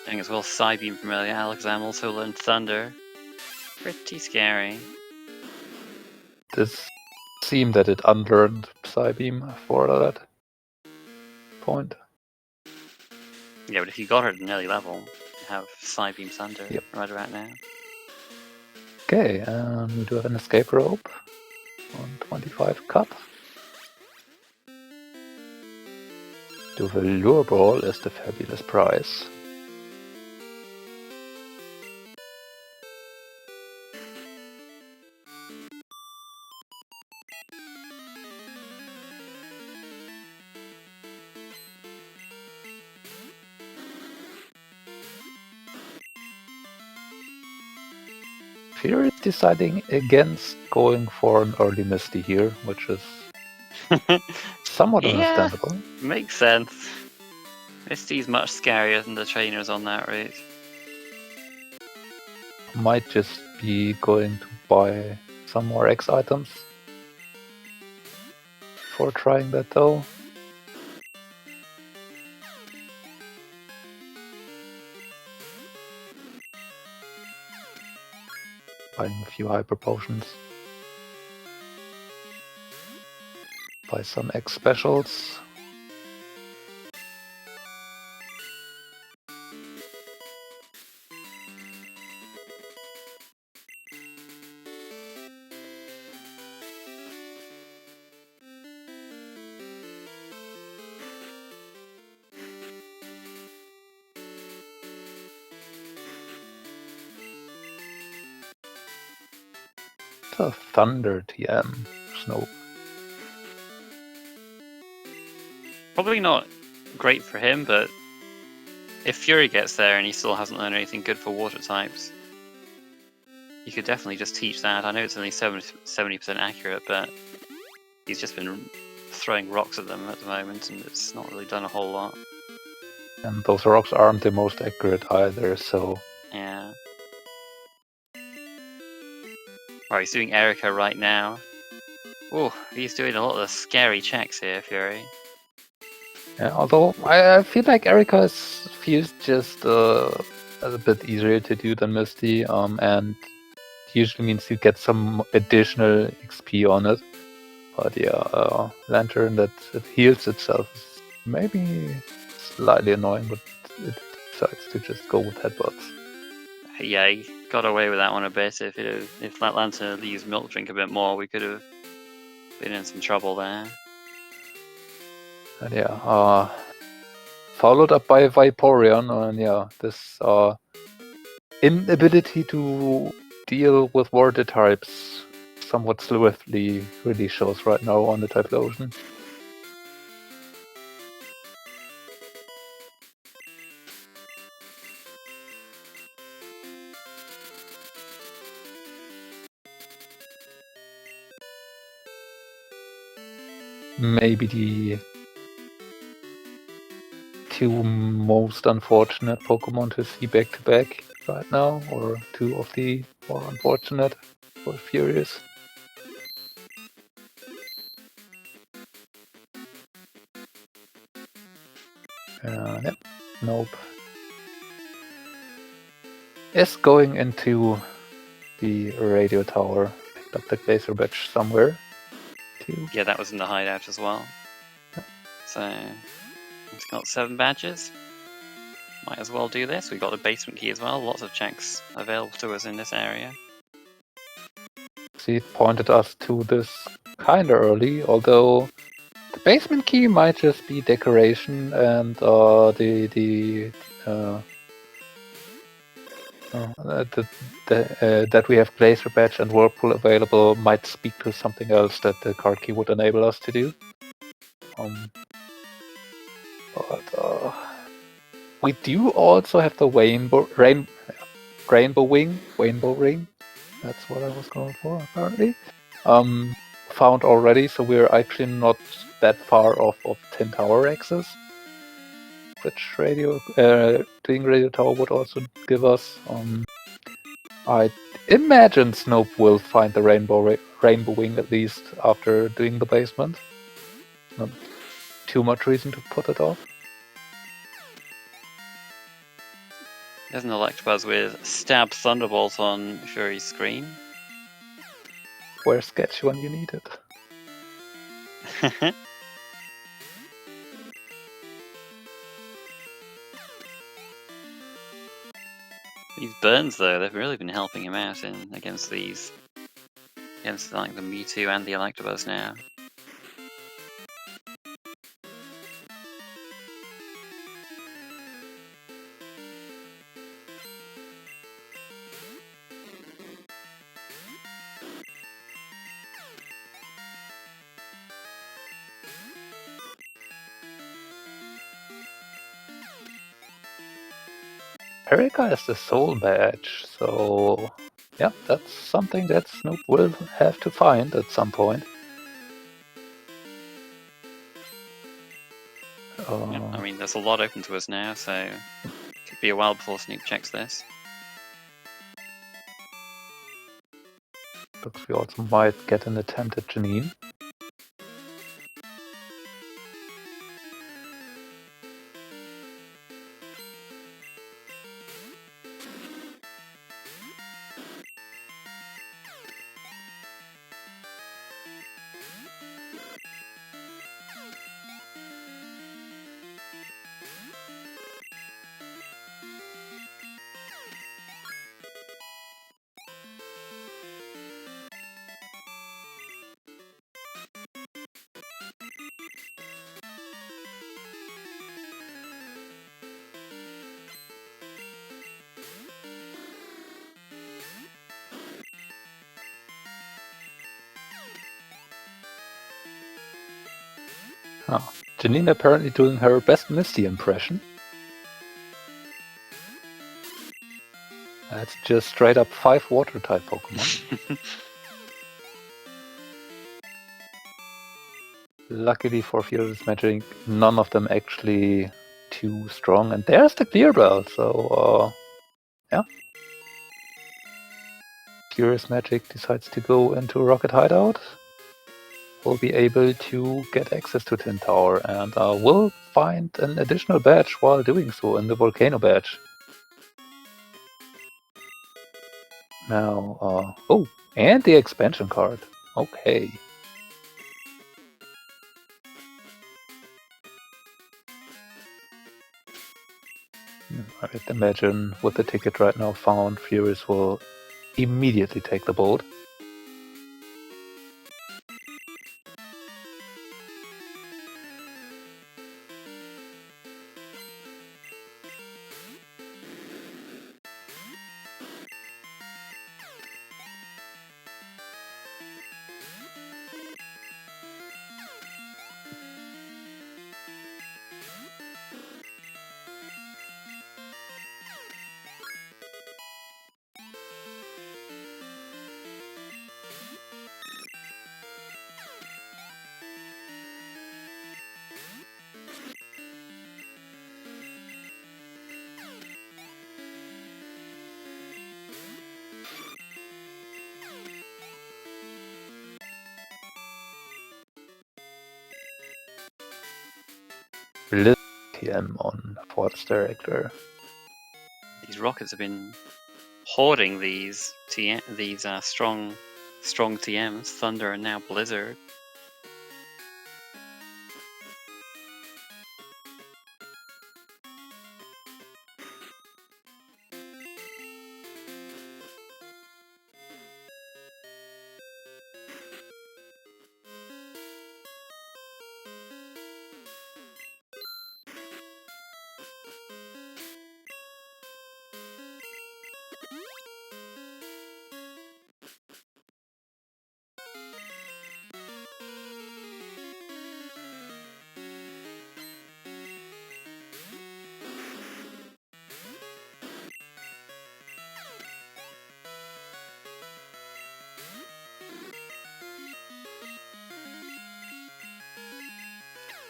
Dang, as well, Psybeam from earlier. Alakazam also learned Thunder. Pretty scary. This seemed that it unlearned Psybeam for that point. Yeah, but if you got her at an early level, you have Psybeam Thunder right about now. Okay, and we do have an escape rope on 25 cut. Do the lure ball as the fabulous prize. Fear is deciding against going for an early Misty here, which is somewhat understandable. Makes sense. Misty's much scarier than the trainers on that route. Might just be going to buy some more X items for trying that though. Buying a few hyper potions. Buy some X specials. What's a Thunder TM, Snoep? Probably not great for him, but if Fury gets there and he still hasn't learned anything good for water types, you could definitely just teach that. I know it's only 70% accurate, but he's just been throwing rocks at them at the moment, and it's not really done a whole lot. And those rocks aren't the most accurate either, so... Yeah. Oh, he's doing Erica right now. Oh, he's doing a lot of scary checks here, Fury. Yeah, although I feel like Erica feels just a bit easier to do than Misty, and usually means you get some additional XP on it. But yeah, Lantern that it heals itself is maybe slightly annoying, but it decides to just go with headbutts. Yeah, he got away with that one a bit. If that Lantern had used Milk Drink a bit more, we could have been in some trouble there. And yeah, followed up by Vaporeon, and yeah, this inability to deal with water types somewhat swiftly really shows right now on the Typhlosion. Maybe the two most unfortunate Pokemon to see back to back right now, or two of the more unfortunate for Furious. Yep, nope. Is going into the radio tower. Picked up the Glacier Badge somewhere. Too. Yeah, that was in the hideout as well. So, it's got 7 badges. Might as well do this. We got the basement key as well. Lots of checks available to us in this area. She pointed us to this kinda early, although the basement key might just be decoration, and that we have Glacier Badge and Whirlpool available might speak to something else that the card key would enable us to do. But we do also have the Rainbow Ring. That's what I was going for, apparently. Found already, so we're actually not that far off of 10 tower access, which doing radio tower would also give us. I imagine Snoep will find the Rainbow Wing at least after doing the basement. Not too much reason to put it off. There's an Electabuzz with Stab Thunderbolt on Fury's screen. Where's Sketch when you need it? These burns, though, they've really been helping him out against like the Mewtwo and the Electabuzz now. Erica is the Soul Badge, so yeah, that's something that Snoop will have to find at some point. Yep, I mean, there's a lot open to us now, so it could be a while before Snoop checks this. Looks we also might get an attempt at Janine. Oh, Janine apparently doing her best Misty impression. That's just straight up 5 water type Pokemon. Luckily for FuriousMagic, none of them actually too strong. And there's the clear bell, so yeah. FuriousMagic decides to go into Rocket Hideout. Will be able to get access to Tin Tower and will find an additional badge while doing so in the Volcano badge. Now, oh, and the expansion card. Okay. I'd imagine with the ticket right now found, Furious will immediately take the boat. Lithium on Force Director. These rockets have been hoarding these strong TMs, Thunder and now Blizzard.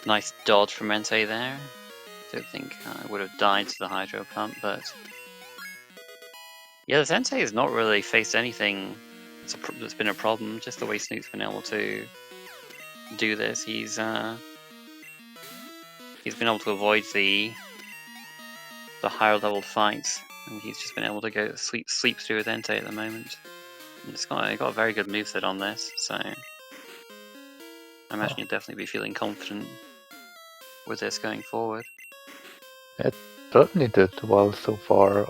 Nice dodge from Entei there. Don't think I would have died to the Hydro Pump, but yeah, the Entei has not really faced anything that's been a problem. Just the way Snoop's been able to do this, he's been able to avoid the higher level fights, and he's just been able to go sleep through with Entei at the moment. And it's got a very good moveset on this, so I imagine you'll definitely be feeling confident with this going forward. It certainly did well so far.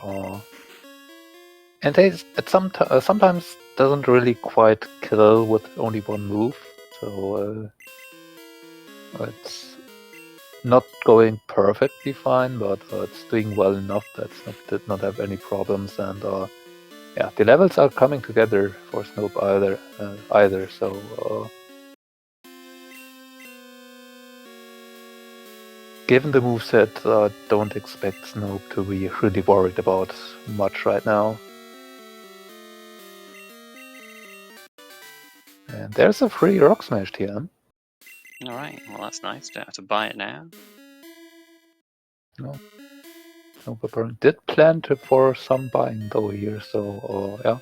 And it sometimes doesn't really quite kill with only one move, so it's not going perfectly fine, but it's doing well enough that Snoep did not have any problems. And yeah, the levels are coming together for Snoep either. So given the moveset, don't expect Snoep to be really worried about much right now. And there's a free Rock Smash TM. Alright, well that's nice. Don't have to buy it now. No. Snoep apparently did plan for some buying though here, so yeah.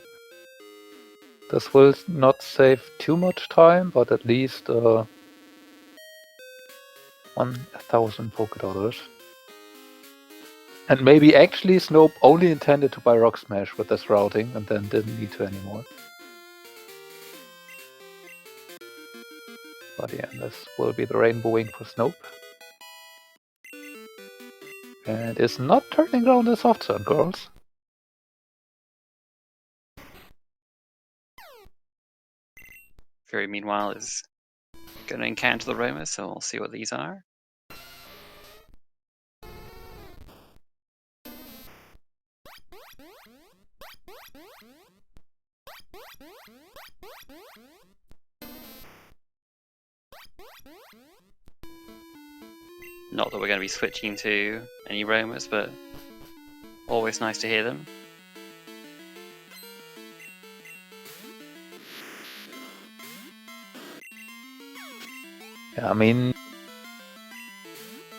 This will not save too much time, but at least 1,000 $. And maybe actually Snoep only intended to buy Rock Smash with this routing and then didn't need to anymore. But yeah, this will be the Rainbow Wing for Snoep. And is not turning around the soft sun, girls. Fury, meanwhile, is going to encounter the Roma, so we'll see what these are. Not that we're going to be switching to any roamers, but always nice to hear them. Yeah, I mean,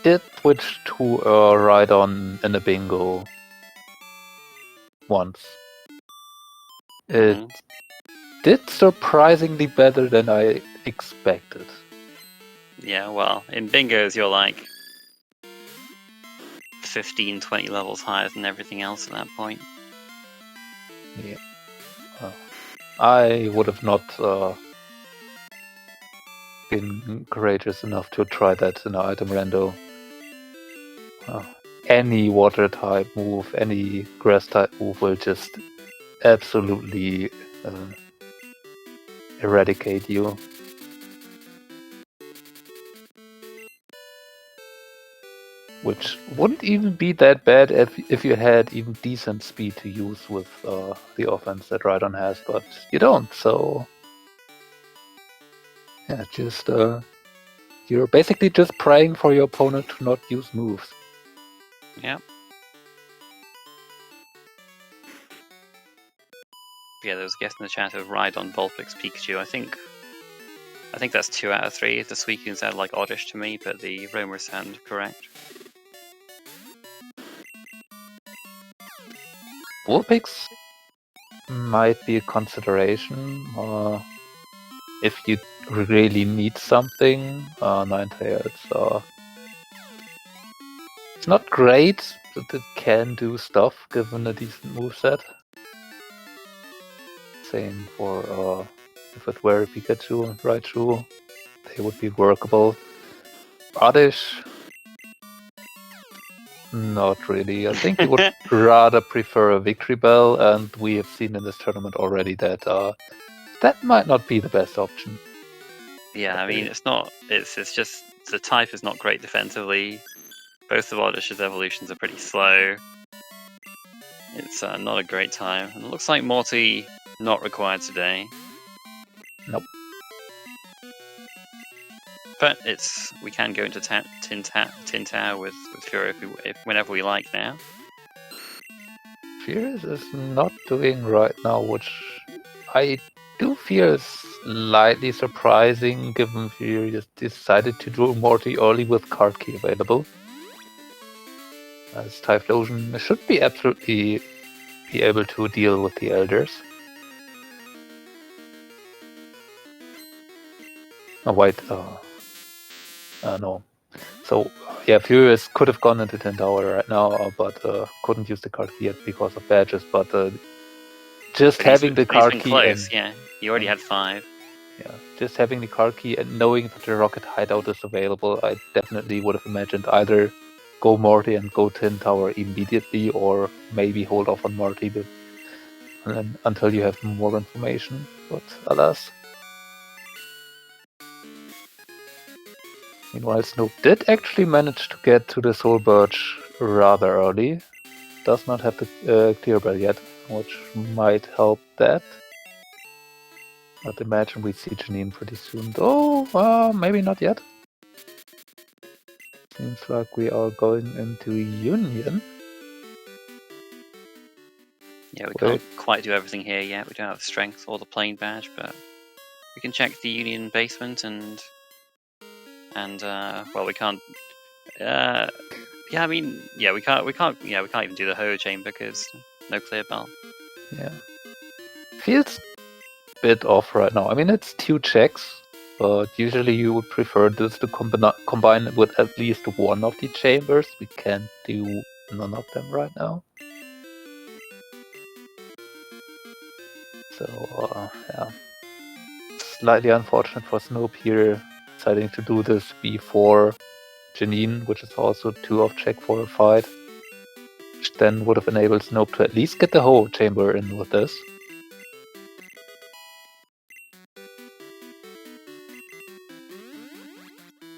did switch to a ride-on in a bingo once. It did surprisingly better than I expected. Yeah, well, in bingos you're like 15, 20 levels higher than everything else at that point. Yeah. I would have not been courageous enough to try that in an item rando. Any water type move, any grass type move will just absolutely eradicate you. Which wouldn't even be that bad if you had even decent speed to use with the offense that Rhydon has, but you don't, so... Yeah, just... you're basically just praying for your opponent to not use moves. Yeah. Yeah, there was a guest in the chat of Rhydon, Vulpix, Pikachu. I think that's 2 out of 3. The Suicunes sound like oddish to me, but the roamers sound correct. Vulpix might be a consideration if you really need something. Ninetales, it's not great, but it can do stuff given a decent moveset. Same for if it were Pikachu and Raichu, they would be workable. Oddish, not really. I think you would rather prefer a Victory Bell, and we have seen in this tournament already that that might not be the best option. Yeah, I mean, it's not. It's just the type is not great defensively. Both of Oddish's evolutions are pretty slow. It's not a great time. And it looks like Morty not required today. Nope. But we can go into Tin Tower with Fury whenever we like now. Furious is not doing right now, which I do feel is slightly surprising given Furious decided to do Morty early with card key available. As Typhlosion should be absolutely be able to deal with the Elders. Oh wait, no. So yeah, Furious could have gone into 10 Tower right now, but couldn't use the card key yet because of badges. But just having the card key close, yeah, he already had 5. Yeah, just having the card key and knowing that the Rocket Hideout is available, I definitely would have imagined either go Morty and go Tin Tower immediately, or maybe hold off on Morty until you have more information. But alas. Meanwhile, Snoep did actually manage to get to the Soul Birch rather early. Does not have the Clear Bell yet, which might help that. But imagine we see Janine pretty soon. Oh, maybe not yet. Seems like we are going into Union. Yeah, we can't quite do everything here yet. We don't have strength or the plane badge, but we can check the Union basement and well, we can't. Yeah, I mean, yeah, we can't even do the Ho chamber because no clear bell. Yeah, feels a bit off right now. I mean, it's 2 checks, but usually you would prefer this to combine it with at least one of the chambers. We can't do none of them right now. So yeah, slightly unfortunate for Snoep here, deciding to do this before Janine, which is also 2 off check for a fight, which then would have enabled Snoep to at least get the whole chamber in with this.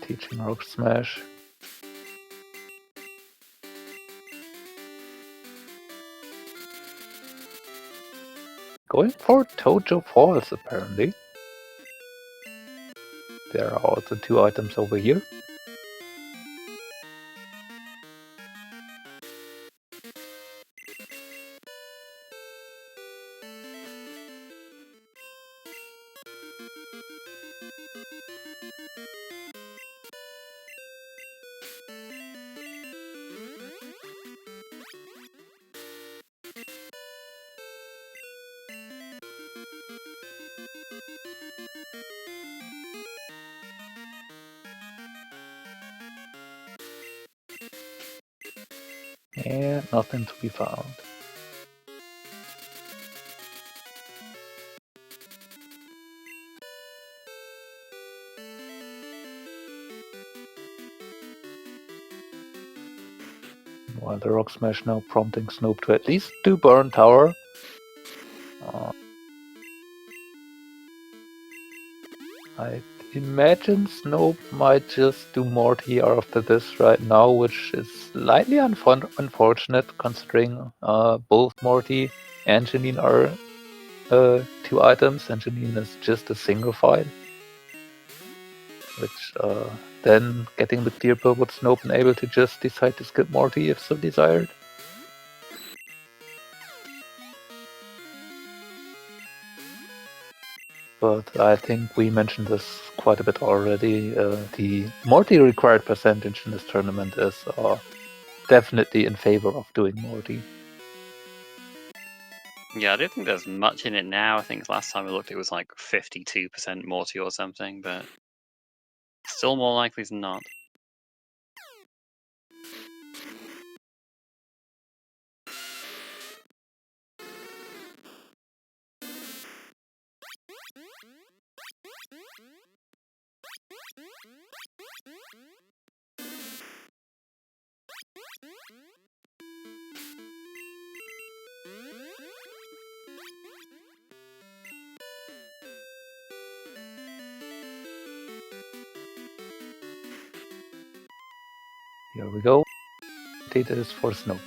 Teaching Rock Smash. Going for Tojo Falls, apparently. There are also 2 items over here. And nothing to be found. While the Rock Smash now prompting Snoep to at least do Burn Tower. I imagine Snoep might just do Morty after this right now, which is slightly unfortunate considering both Morty and Janine are 2 items, and Janine is just a single fight. Which then getting the clear pill would Snoep enable to just decide to skip Morty if so desired. But I think we mentioned this quite a bit already. The Morty required percentage in this tournament is definitely in favor of doing Morty. Yeah, I don't think there's much in it now. I think last time I looked, it was like 52% Morty or something, but still more likely than not. Here we go. Data is for Snoep.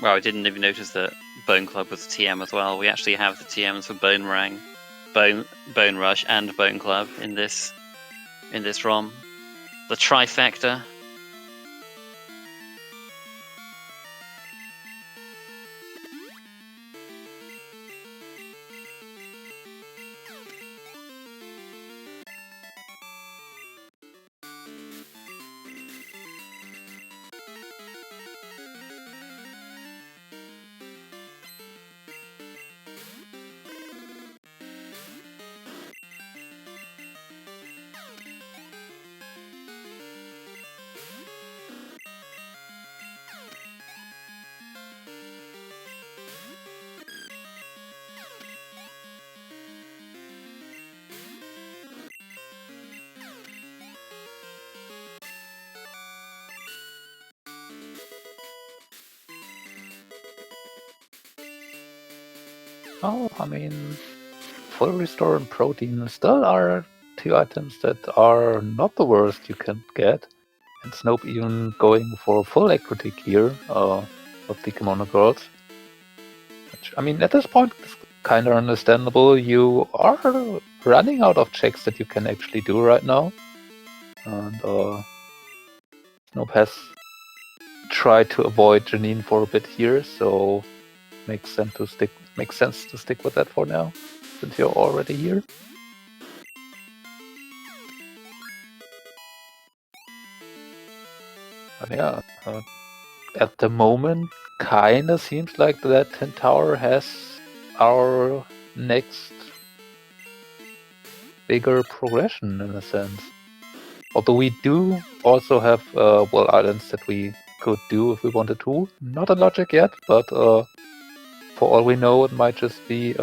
Well, I didn't even notice that Bone Club was a TM as well. We actually have the TMs for Bone Rang, Bone Rush, and Bone Club in this ROM. The trifecta. Oh, I mean, Full Restore and Protein still are 2 items that are not the worst you can get. And Snoep even going for full equity here of the Kimono Girls. Which, I mean, at this point, it's kind of understandable. You are running out of checks that you can actually do right now. And Snoep has tried to avoid Janine for a bit here, so makes sense to stick with that for now, since you're already here. But yeah, at the moment, kinda seems like that 10 Tower has our next bigger progression in a sense. Although we do also have well islands that we could do if we wanted to. Not a logic yet, but for all we know, it might just be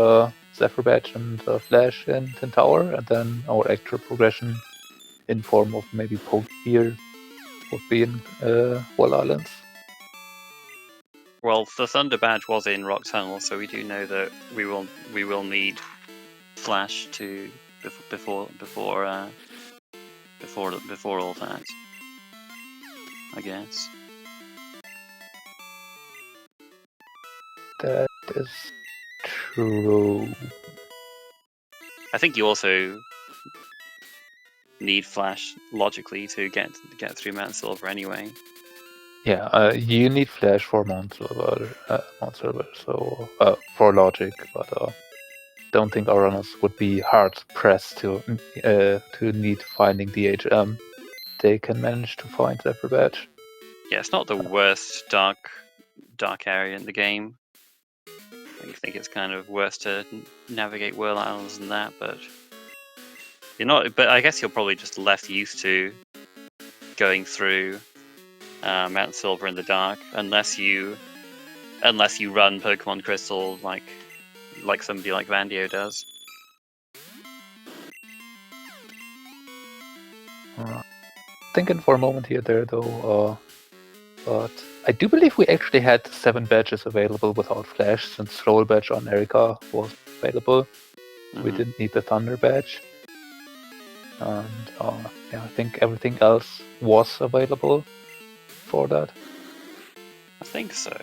Zephyr Badge and Flash and 10 Tower, and then our actual progression in form of maybe Poke Gear would be in Wall Islands. Well, the Thunder Badge was in Rock Tunnel, so we do know that we will need Flash to before all that, I guess. That is true. I think you also need Flash logically to get through Mount Silver anyway. Yeah, you need Flash for Mount Silver, so for logic, but don't think our runners would be hard pressed to need finding the HM. They can manage to find Zephyr Badge. Yeah, it's not the worst dark area in the game. I think it's kind of worse to navigate Whirl Islands than that, but you're not. But I guess you're probably just less used to going through Mount Silver in the dark, unless you run Pokemon Crystal like somebody like Vandio does. Thinking for a moment here, though, but I do believe we actually had 7 badges available without Flash, since Roll Badge on Erika was available. We didn't need the Thunder Badge. And yeah, I think everything else was available for that. I think so.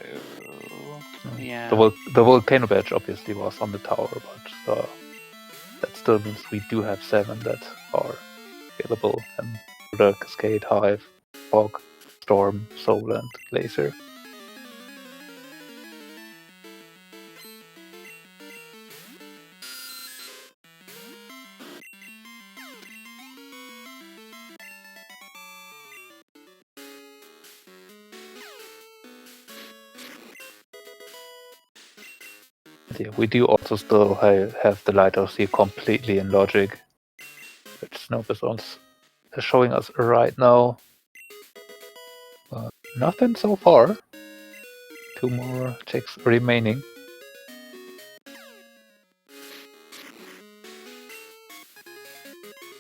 Yeah. The Volcano Badge obviously was on the tower, but that still means we do have 7 that are available. And the Cascade, Hive, Fog, Storm, Soul, and Glacier. Yeah, we do also still have the Lighthouse here completely in logic, which Snoep is showing us right now. But nothing so far. 2 more checks remaining.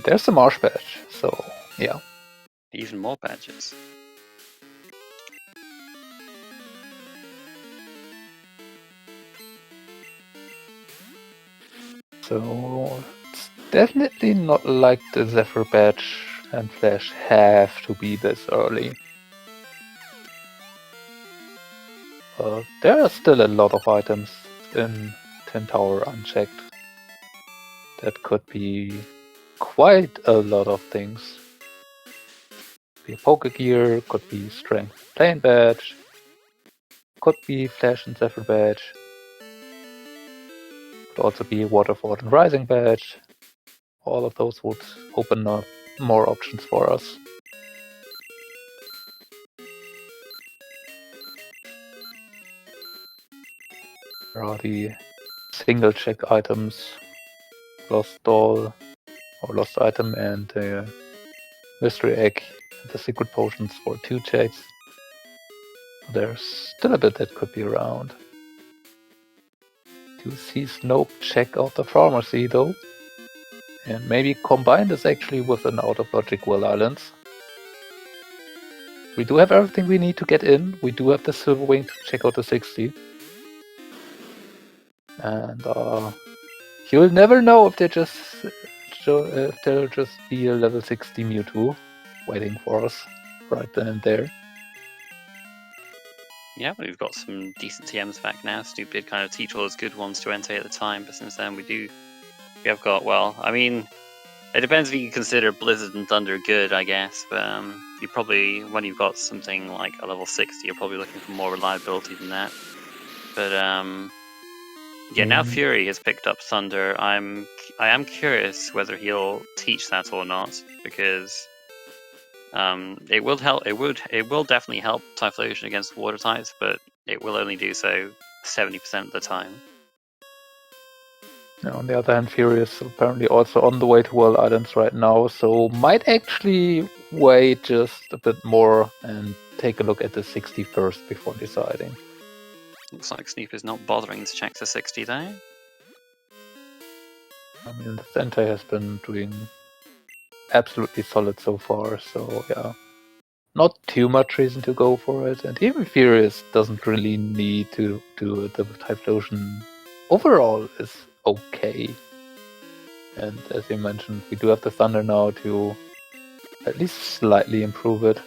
There's the Marsh Badge, so yeah. Even more badges. So it's definitely not like the Zephyr Badge and Flash have to be this early. There are still a lot of items in Tin Tower unchecked. That could be quite a lot of things. Could be a Poke Gear, could be Strength Plane Badge, could be Flash and Zephyr Badge. Could also be Waterford and Rising Badge. All of those would open up more options for us. There are the single check items, Lost Doll or Lost Item, and the Mystery Egg, and the Secret Potions for 2 checks. There's still a bit that could be around. To see Snoep check out the pharmacy though, and maybe combine this actually with an out of logic Whirl Islands. We do have everything we need to get in. We do have the Silver Wing to check out the 60. And you'll never know if there'll just be a level 60 Mewtwo waiting for us right then and there. Yeah, we've got some decent TMs back now. Snoep did kind of teach all those good ones to NT at the time, but since then we have got, well, I mean, it depends if you consider Blizzard and Thunder good, I guess, but you probably, when you've got something like a level 60, you're probably looking for more reliability than that. But yeah, now Fury has picked up Thunder. I am curious whether he'll teach that or not, because it will help. It will definitely help Typhlosion against water types, but it will only do so 70% of the time. Now, on the other hand, Fury is apparently also on the way to Whirl Islands right now, so might actually wait just a bit more and take a look at the 60 first before deciding. Looks like Snoep is not bothering to check the 60 though. I mean, the Sentai has been doing absolutely solid so far, so yeah. not too much reason to go for it, and even Furious doesn't really need to do it. The Typhlosion overall is okay. And as you mentioned, we do have the Thunder now to at least slightly improve it.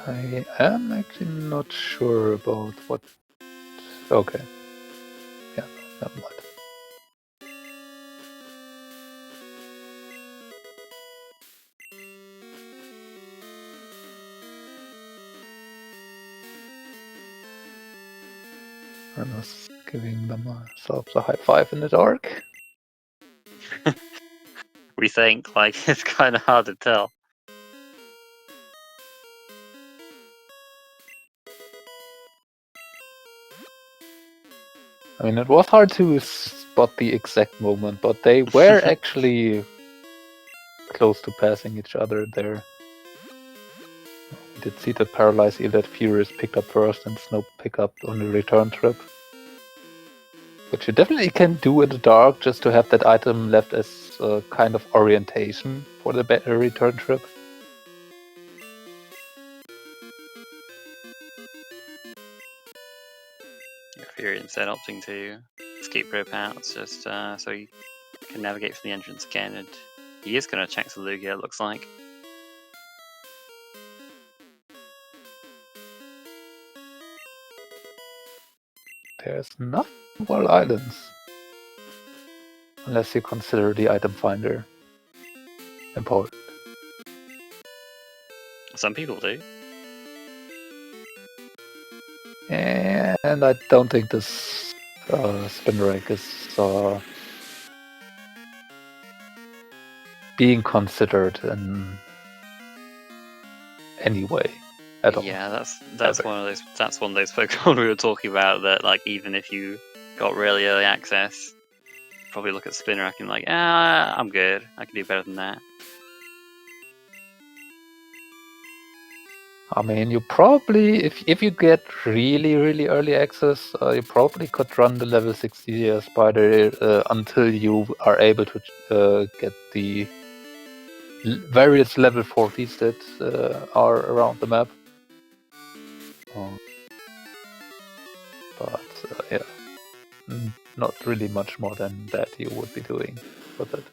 I am actually not sure about what... Okay. Yeah, never mind. I was giving themselves a high five in the dark. We think, like, it's kind of hard to tell. I mean, it was hard to spot the exact moment, but they were actually close to passing each other there. We did see the Paralyze Eel that Furious picked up first and Snoep pick up on the return trip. Which you definitely can do in the dark, just to have that item left as a kind of orientation for the return trip. Fury instead opting to escape rope out, just so he can navigate from the entrance again, and he is going to check the Lugia, it looks like. There's nothing Wild Islands. Unless you consider the item finder important. Some people do. And I don't think this spin rake is being considered in any way at all. Yeah, that's one of those Pokemon we were talking about, that like even if you got really early access, probably look at Spinner and like, I'm good. I can do better than that. I mean, you probably, if you get really early access, you probably could run the level 60 spider until you are able to get the various level 40s that are around the map. But yeah, not really much more than that you would be doing with it.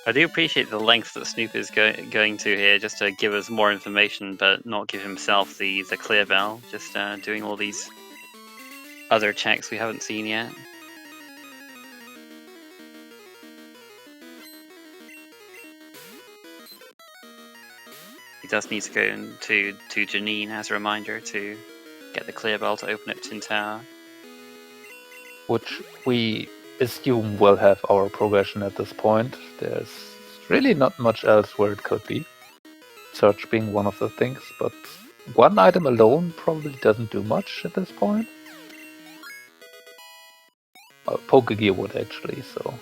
I do appreciate the length that Snoep is going to here, just to give us more information, but not give himself the clear bell. Just doing all these other checks we haven't seen yet. He does need to go to Janine as a reminder to get the clear bell to open up Tin Tower. Which we assume will have our progression at this point. There's really not much else where it could be. Search being one of the things, but one item alone probably doesn't do much at this point. Pokegear would actually, so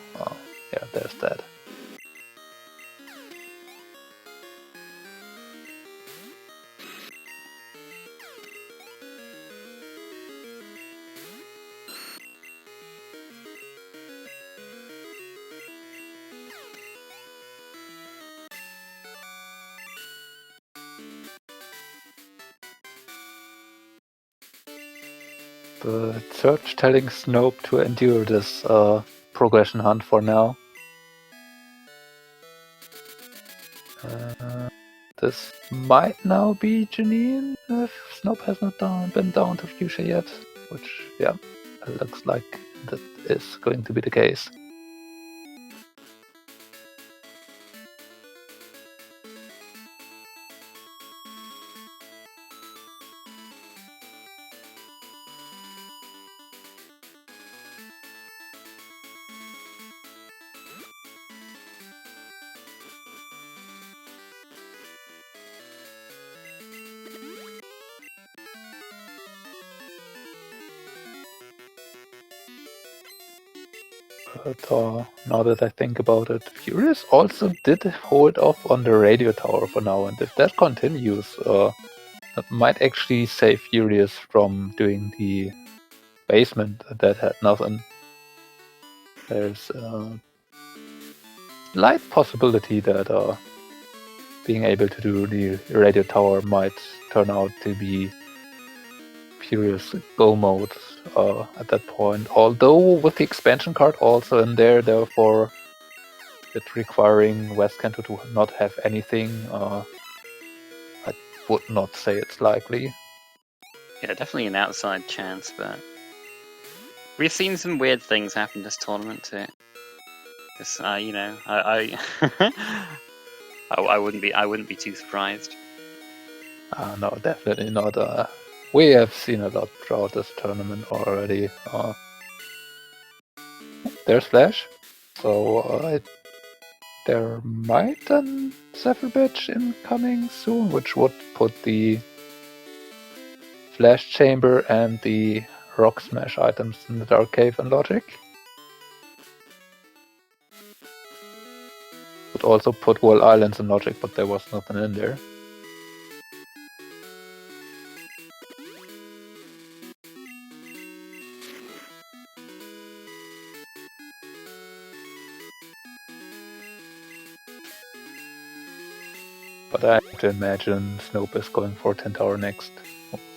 yeah, there's that. The search telling Snope to endure this progression hunt for now. This might now be Janine if Snope has not been down to Fuchsia yet, which, yeah, it looks like that is going to be the case. But now that I think about it, Furious also did hold off on the radio tower for now, and if that continues, that might actually save Furious from doing the basement that had nothing. There's a slight possibility that being able to do the radio tower might turn out to be Furious Go mode at that point. Although with the expansion card also in there, therefore it requiring West Kanto to not have anything, I would not say it's likely. Yeah, definitely an outside chance, but we've seen some weird things happen this tournament too. This, you know, I wouldn't be too surprised. No, definitely not. We have seen a lot throughout this tournament already. There's Flash, so there might an Zephyr Badge incoming soon, which would put the Flash Chamber and the Rock Smash items in the Dark Cave and Logic. Would also put Wall Islands in Logic, but there was nothing in there. But I have to imagine Snoep is going for 10 Tower next.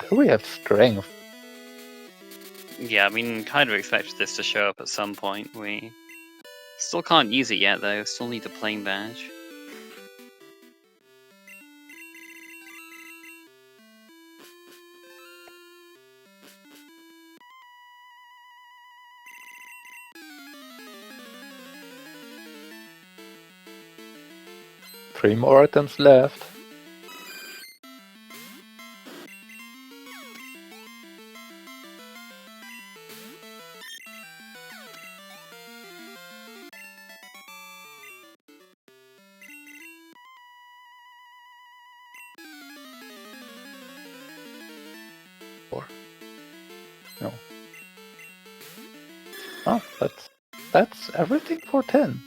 There we have Strength. Yeah, I mean, kind of expected this to show up at some point. We still can't use it yet, though. Still need the plain badge. Three more items left. No. Oh, that's everything for 10.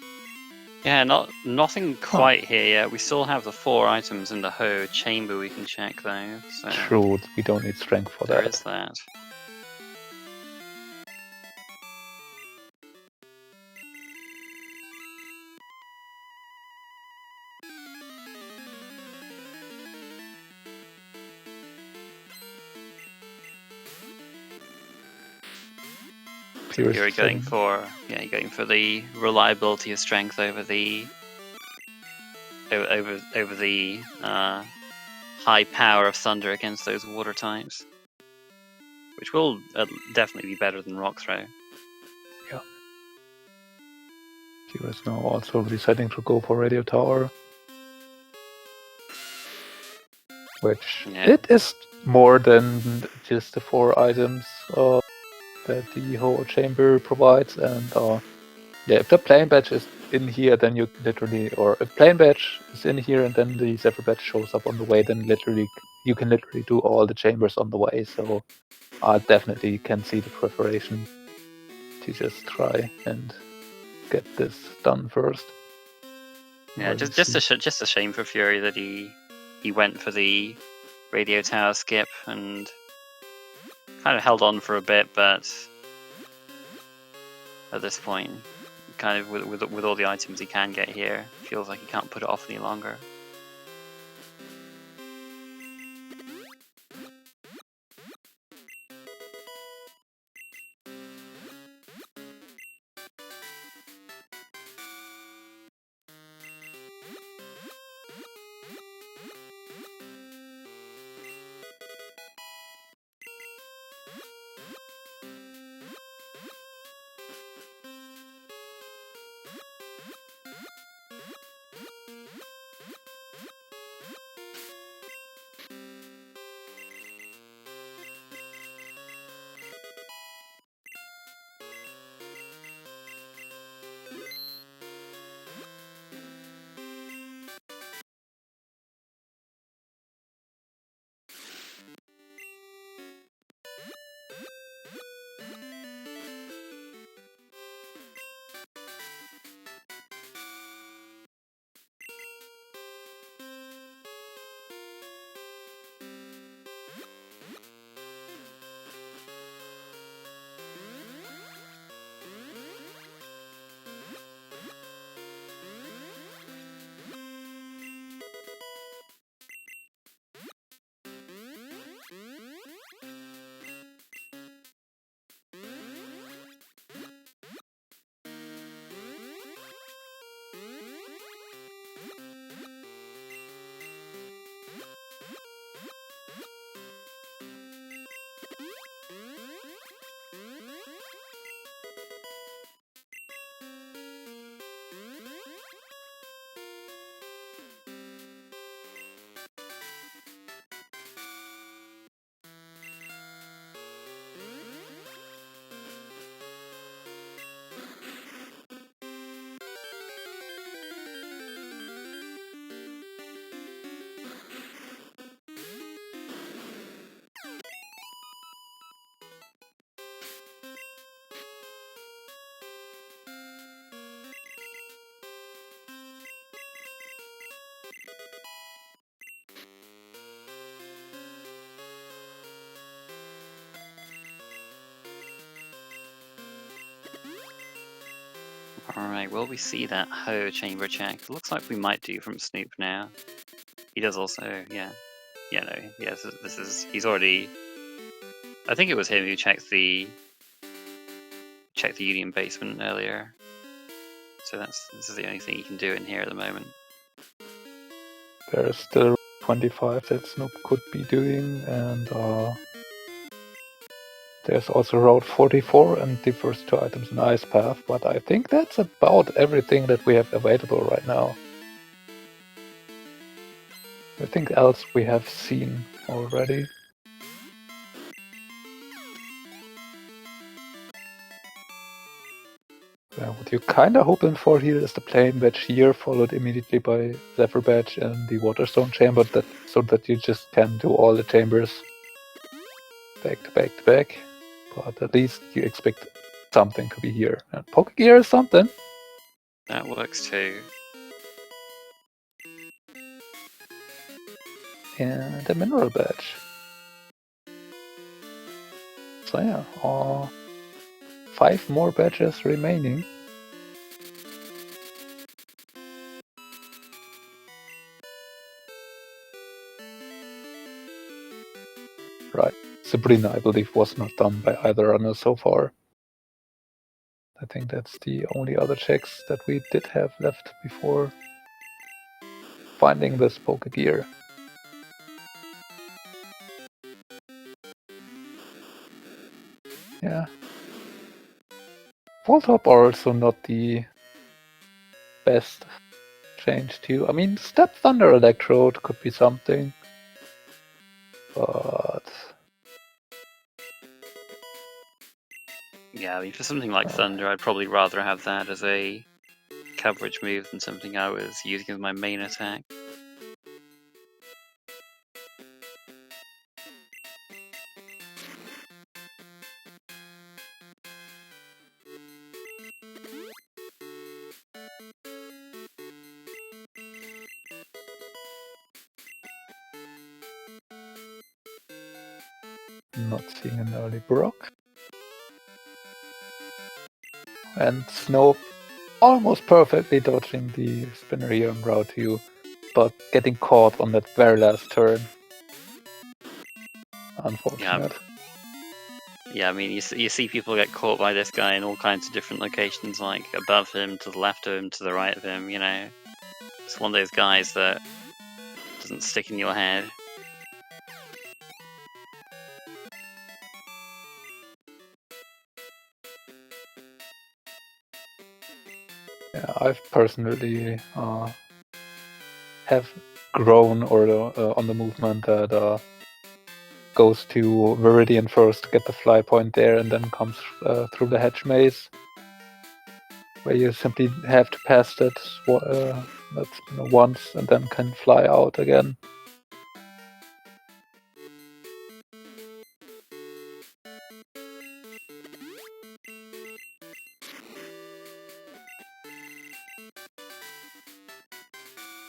Yeah, nothing quite here yet. We still have the 4 items in the Ho chamber we can check though. So True, we don't need strength for there that. is that. You're going for the reliability of strength over the high power of thunder against those water types, which will definitely be better than rock throw. Yeah. He is now also deciding to go for radio tower, which it is more than just the 4 items that the whole chamber provides, and yeah, if the plain badge is in here, then you literally, or if plain badge is in here and then the Zephyr badge shows up on the way, then literally you can literally do all the chambers on the way. So I definitely can see the preparation to just try and get this done first. Yeah, just a shame for Fury that he went for the radio tower skip and kind of held on for a bit, but at this point, kind of with all the items he can get here, feels like he can't put it off any longer. Alright, will we see that Ho chamber check? It looks like we might do from Snoep now. He does also, yeah. Yeah, no, yes, this is, he's already, I think it was him who checked the Union basement earlier. So this is the only thing you can do in here at the moment. There's still 25 that Snoep could be doing, and there's also Route 44 and the first 2 items in Ice Path, but I think that's about everything that we have available right now. Everything else we have seen already. What you're kinda hoping for here is the Plane Badge here, followed immediately by Zephyr Badge and the Waterstone Chamber, so that you just can do all the chambers back to back to back. But at least you expect something to be here. And Poke Gear is something. That works too. And the Mineral Badge. So yeah, 5 more badges remaining. Right. Sabrina, I believe, was not done by either runner so far. I think that's the only other checks that we did have left before finding this Poke Gear. Yeah. Vault Hop are also not the best change to. I mean, Step Thunder Electrode could be something, but Yeah, I mean, for something like Thunder, I'd probably rather have that as a coverage move than something I was using as my main attack. not seeing an early Brock. And Snoep almost perfectly dodging the spinner here on Route 2, but getting caught on that very last turn. Unfortunate. Yeah, I mean, you see people get caught by this guy in all kinds of different locations, like above him, to the left of him, to the right of him, you know. It's one of those guys that doesn't stick in your head. Yeah, I've personally have grown on the movement that goes to Viridian first to get the fly point there, and then comes through the hedge maze, where you simply have to pass that once and then can fly out again.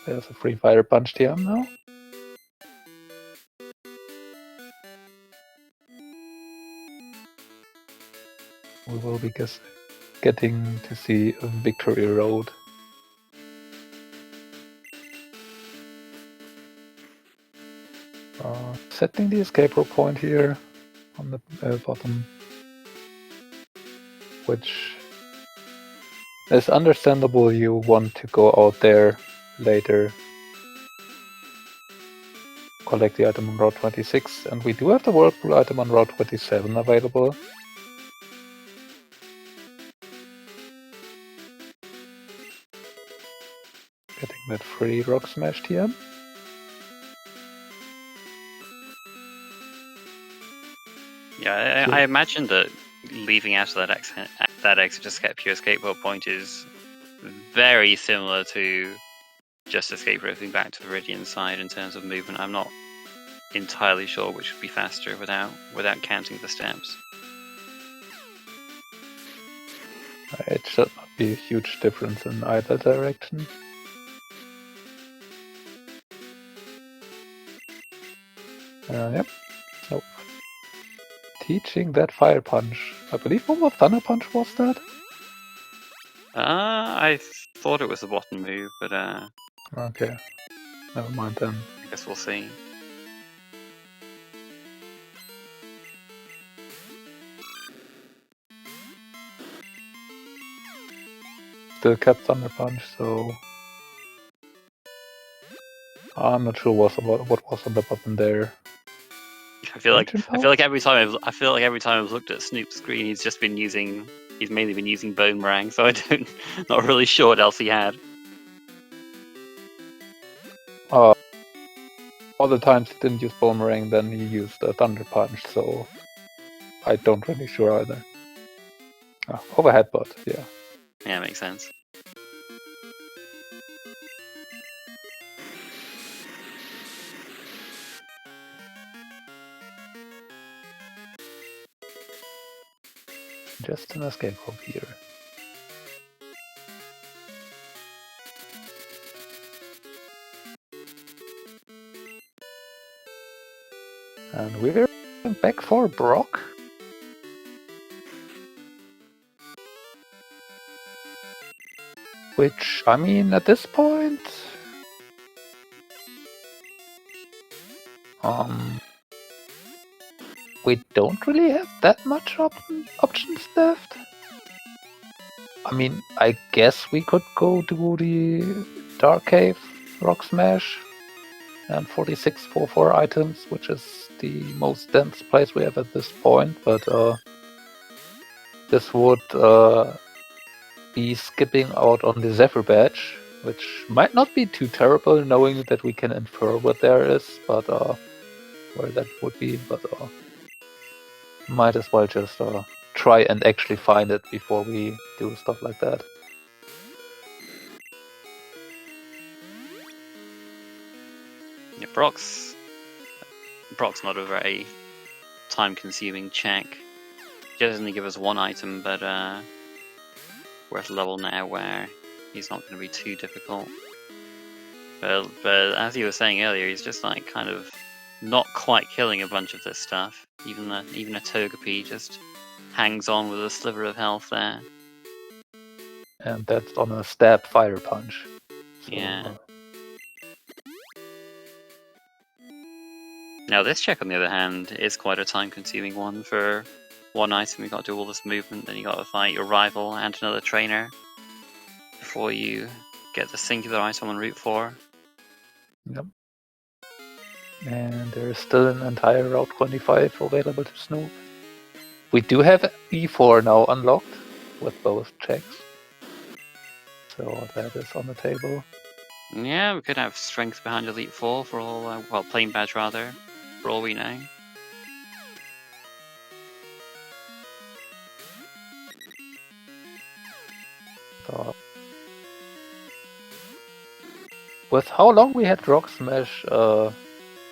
There's a Free Fire Punch TM now. We will be getting to see a Victory Road. Setting the escape rope point here on the bottom, which is understandable. You want to go out there later, collect the item on Route 26, and we do have the Whirlpool item on Route 27 available. Getting that free Rock Smash TM. Yeah, I imagine that leaving out of that exit to get pure skateboard point is very similar to just escape roping back to the Viridian side in terms of movement. I'm not entirely sure which would be faster without counting the steps. It should not be a huge difference in either direction. Yep. So, teaching that Fire Punch. I believe one more Thunder Punch was that? I thought it was the bottom move, but Okay. Never mind then. I guess we'll see. Still kept Thunder Punch, so I'm not sure what was on the button there. I feel like Raging Pulse? every time I've looked at Snoop's screen, he's mainly been using Bone Meringue, so not really sure what else he had. All the times he didn't use Boomerang, then he used a Thunder Punch, so I don't really sure either. Overhead, but yeah. Yeah, makes sense. Just an escape hop here. And we're back for Brock. Which, I mean, at this point... we don't really have that much options left. I mean, I guess we could go to the Dark Cave, Rock Smash, and 46 for 4 items, which is the most dense place we have at this point, but this would be skipping out on the Zephyr badge, which might not be too terrible knowing that we can infer what there is, but where that would be, but might as well just try and actually find it before we do stuff like that. Yeah, Brock's not a very time-consuming check. He does only give us one item, but we're at a level now where he's not going to be too difficult. But as you were saying earlier, he's just like kind of not quite killing a bunch of this stuff. Even a Togepi just hangs on with a sliver of health there. And that's on a stab Fire Punch. So, yeah. Now this check, on the other hand, is quite a time-consuming one. For one item, you got to do all this movement, then you got to fight your rival and another trainer before you get the singular item on Route 4. Yep. And there's still an entire Route 25 available to Snoep. We do have E4 now unlocked with both checks. So that is on the table. Yeah, we could have strength behind Elite 4 for all, well, Plain Badge rather, for all we know. So, with how long we had Rock Smash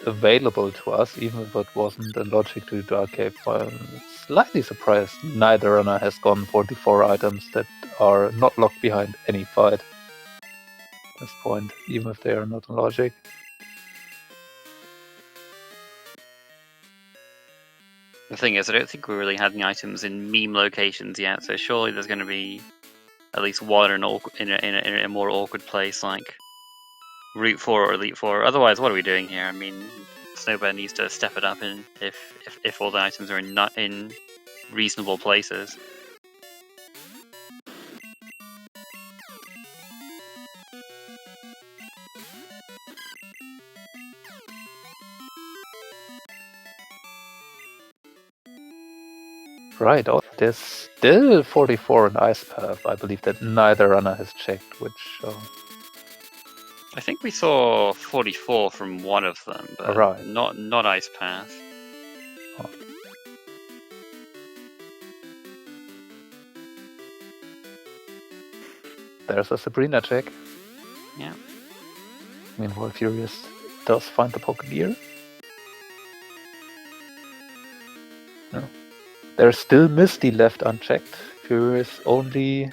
available to us, even if it wasn't in Logic to Dark Cave, I'm slightly surprised neither runner has gone for the 4 items that are not locked behind any fight at this point, even if they are not in Logic. The thing is, I don't think we really had any items in meme locations yet, so surely there's going to be at least one in a more awkward place like Route 4 or Elite 4. Otherwise, what are we doing here? I mean, Snoep needs to step it up if all the items are in reasonable places. Right, oh, there's still 44 in Ice Path. I believe that neither runner has checked, which... I think we saw 44 from one of them, but right. not Ice Path. Oh. There's a Sabrina check. Yeah. Meanwhile, Furious does find the Pokegear. No. There's still Misty left unchecked. Furious only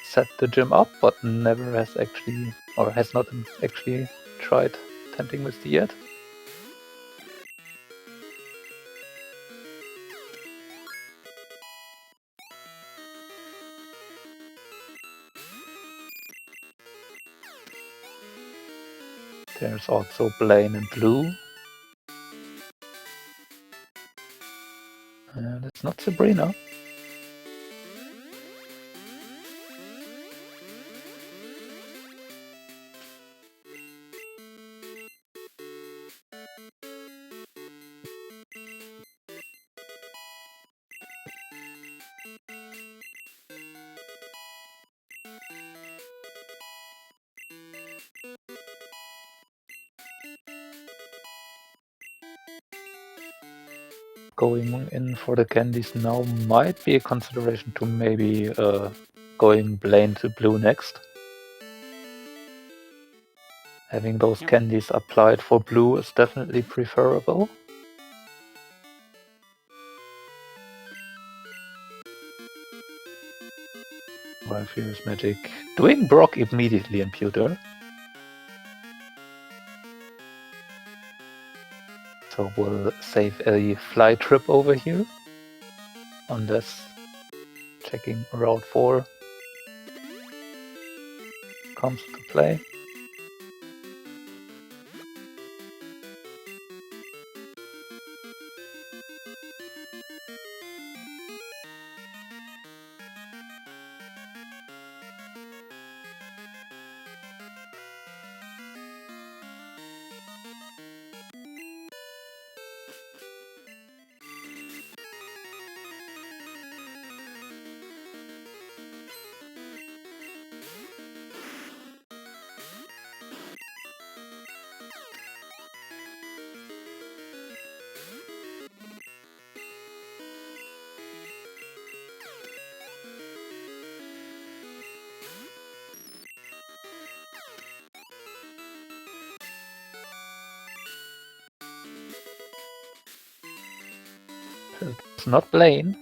set the gym up, but never has actually, or has not actually tried tempting Misty yet. There's also Blaine and Blue. And it's not Sabrina. Going in for the candies now might be a consideration to maybe going Blaine to Blue next. Having those candies applied for Blue is definitely preferable. While FuriousMagic doing Brock immediately in Pewter. So we'll save a fly trip over here. Unless checking Route 4 comes to play. It's not Blaine.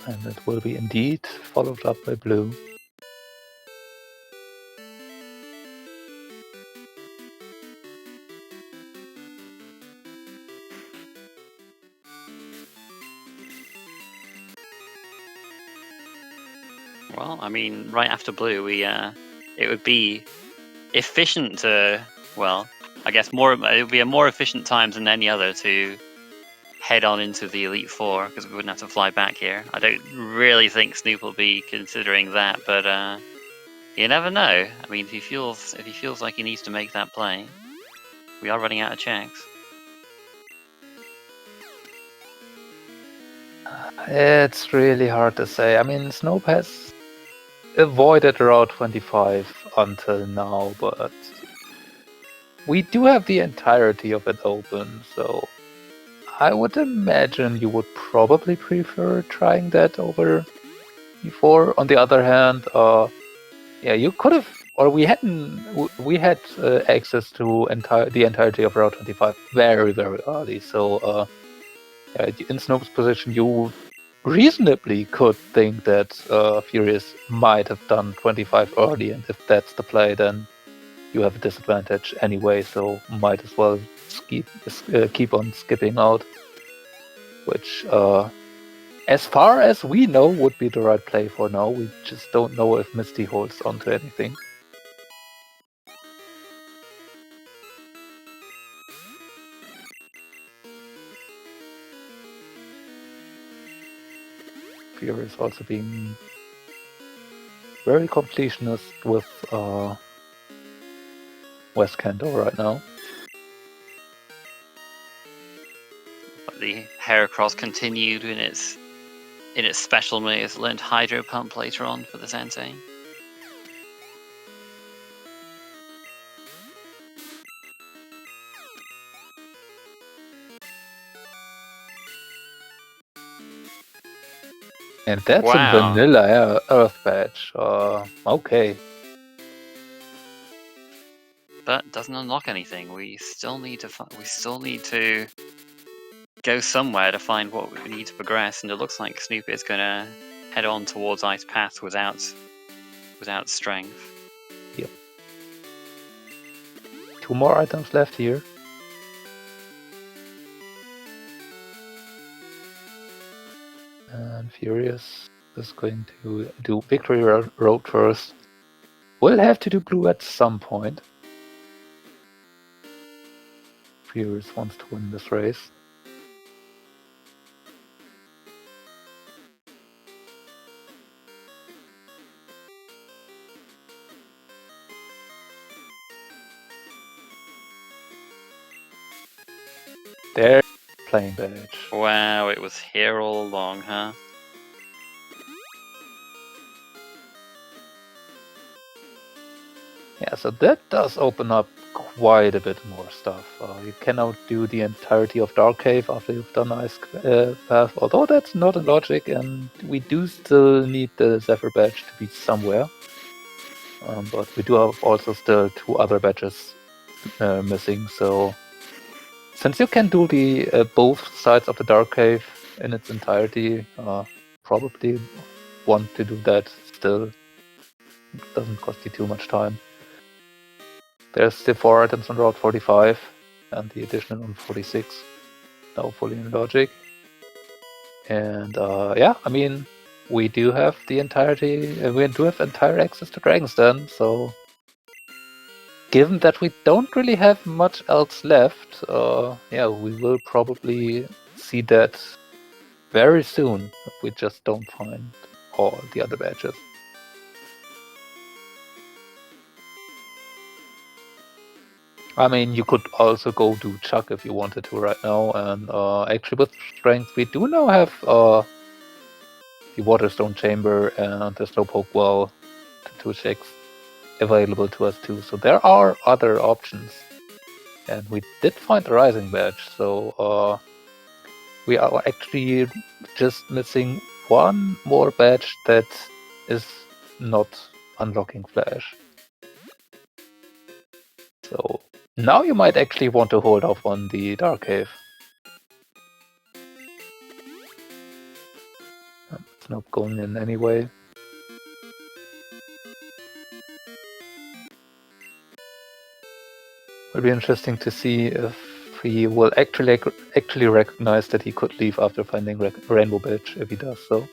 And it will be indeed followed up by Blue. Well, I mean, right after Blue, it would be efficient to, well, I guess it would be a more efficient time than any other to head on into the Elite Four, because we wouldn't have to fly back here. I don't really think Snoep will be considering that, but you never know. I mean, if he feels like he needs to make that play, we are running out of checks. It's really hard to say. I mean, Snoep has avoided Route 25 until now, but we do have the entirety of it open, so I would imagine you would probably prefer trying that over E4. On the other hand, yeah, you could have, or we had access to the entirety of Route 25 very, very early. So in Snoop's position, you reasonably could think that Furious might have done 25 early, and if that's the play, then you have a disadvantage anyway. So might as well keep on skipping out, which, as far as we know, would be the right play for now. We just don't know if Misty holds onto anything. Furious also being very completionist with West Kendo right now. But the Heracross continued in its special move. It's learned Hydro Pump later on for the Zentei. And that's Wow. a vanilla Earth Badge. Okay. But doesn't unlock anything. We still need to go somewhere to find what we need to progress, and it looks like Snoep is gonna head on towards Ice Path without strength. Yep. 2 more items left here. And Furious is going to do Victory Road first. We'll have to do blue at some point. Furious wants to win this race. They're playing badge. Wow, it was here all along, huh? Yeah, so that does open up quite a bit more stuff. You can now do the entirety of Dark Cave after you've done Ice Path, although that's not in logic, and we do still need the Zephyr badge to be somewhere. But we do have also still 2 other badges missing, so since you can do the both sides of the Dark Cave in its entirety, probably want to do that still. It doesn't cost you too much time. There's the 4 items on Route 45 and the additional on 46, now fully in logic. And yeah, I mean, we do have the entirety, we do have entire access to Dragon's Den, so given that we don't really have much else left, yeah, we will probably see that very soon if we just don't find all the other badges. I mean, you could also go do Chuck if you wanted to right now, and actually with Strength we do now have the Waterstone Chamber and the Slowpoke Well, 2 checks available to us too, so there are other options. And we did find the Rising Badge, so we are actually just missing 1 more badge that is not unlocking Flash. So now you might actually want to hold off on the Dark Cave. It's not going in anyway. It'll be interesting to see if he will actually recognize that he could leave after finding Rainbow Badge, if he does so.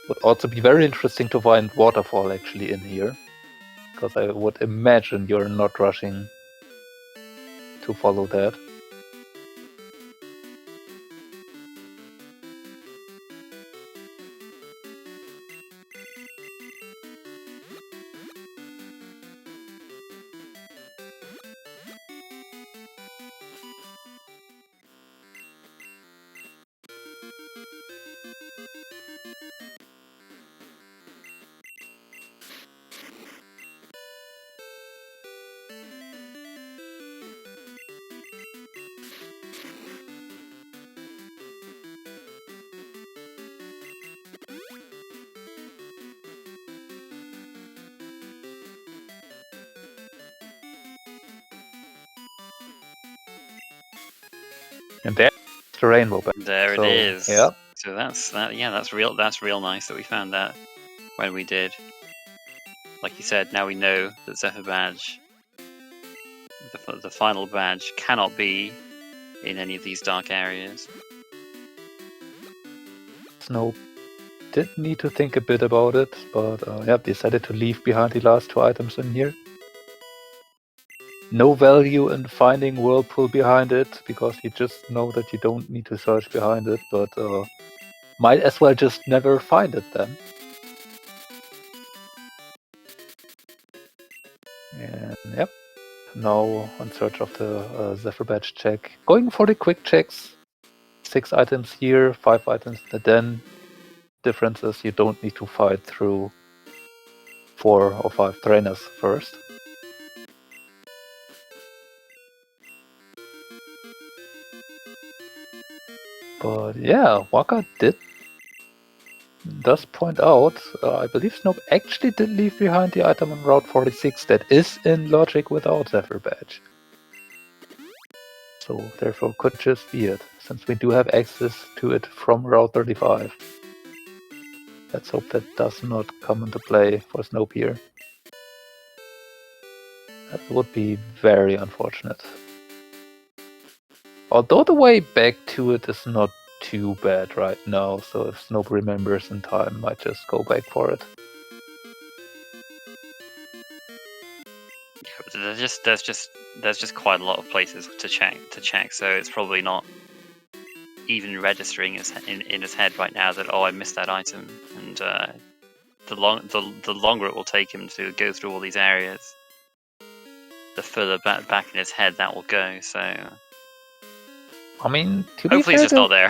Would also be very interesting to find Waterfall actually in here, because I would imagine you're not rushing to follow that. And there's the Rainbow Badge. There So, it is. yeah. So that's real nice that we found that when we did. Like you said, now we know that Zephyr badge, the final badge, cannot be in any of these dark areas. Snoep did need to think a bit about it, but yeah, decided to leave behind the last 2 items in here. No value in finding Whirlpool behind it, because you just know that you don't need to search behind it, but might as well just never find it then. And yep, now on search of the Zephyr badge check. Going for the quick checks. 6 items here, 5 items in the den. Difference is you don't need to fight through 4 or 5 trainers first. But yeah, Waka does point out, I believe Snoep actually did leave behind the item on Route 46 that is in logic without Zephyr badge. So therefore could just be it, since we do have access to it from Route 35. Let's hope that does not come into play for Snoep here. It would be very unfortunate. Although the way back to it is not too bad right now, so if Snoep remembers in time, might just go back for it. There's just quite a lot of places to check, so it's probably not even registering in his head right now that, oh, I missed that item, and the longer it will take him to go through all these areas, the further back in his head that will go. So I mean, to be hopefully fair, it's just not there.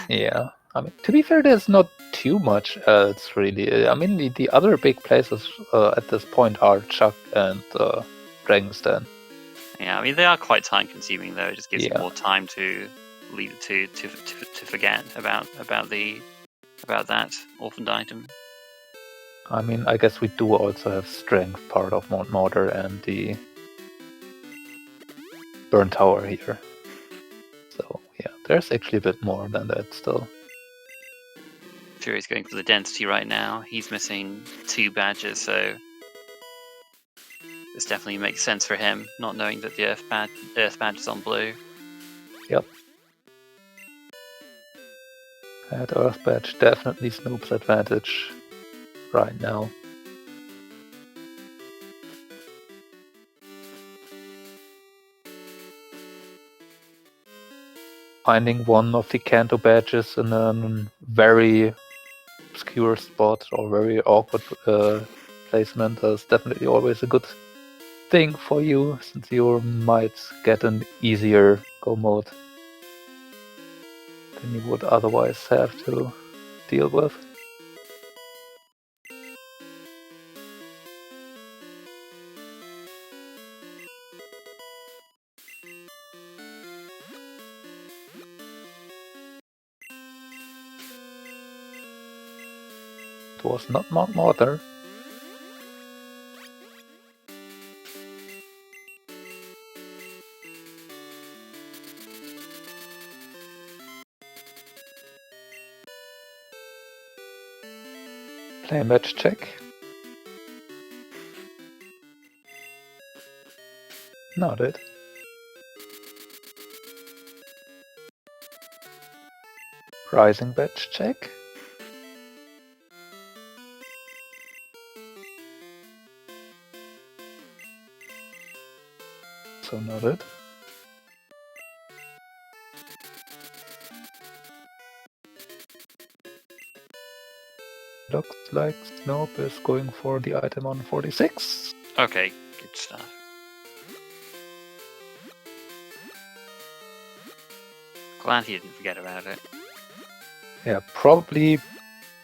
Yeah, I mean, to be fair, there's not too much else really. I mean, the other big places at this point are Chuck and Dragon's Den. Yeah, I mean they are quite time consuming though. It just gives you Yeah. more time to lead to forget about that orphaned item. I mean, I guess we do also have strength part of Mount Mortar and the Burn Tower here. So yeah, there's actually a bit more than that still. Fury's going for the density right now. He's missing 2 badges, so this definitely makes sense for him, not knowing that the Earth badge is on blue. Yep. That Earth badge definitely Snoop's advantage right now. Finding one of the Kanto badges in a very obscure spot or very awkward placement is definitely always a good thing for you, since you might get an easier go mode than you would otherwise have to deal with. It was not Mount Mortar. Play match check. Noted. Rising badge check. So noted. Looks like Snoep is going for the item on 46. Okay, good stuff. Glad he didn't forget about it. Yeah, probably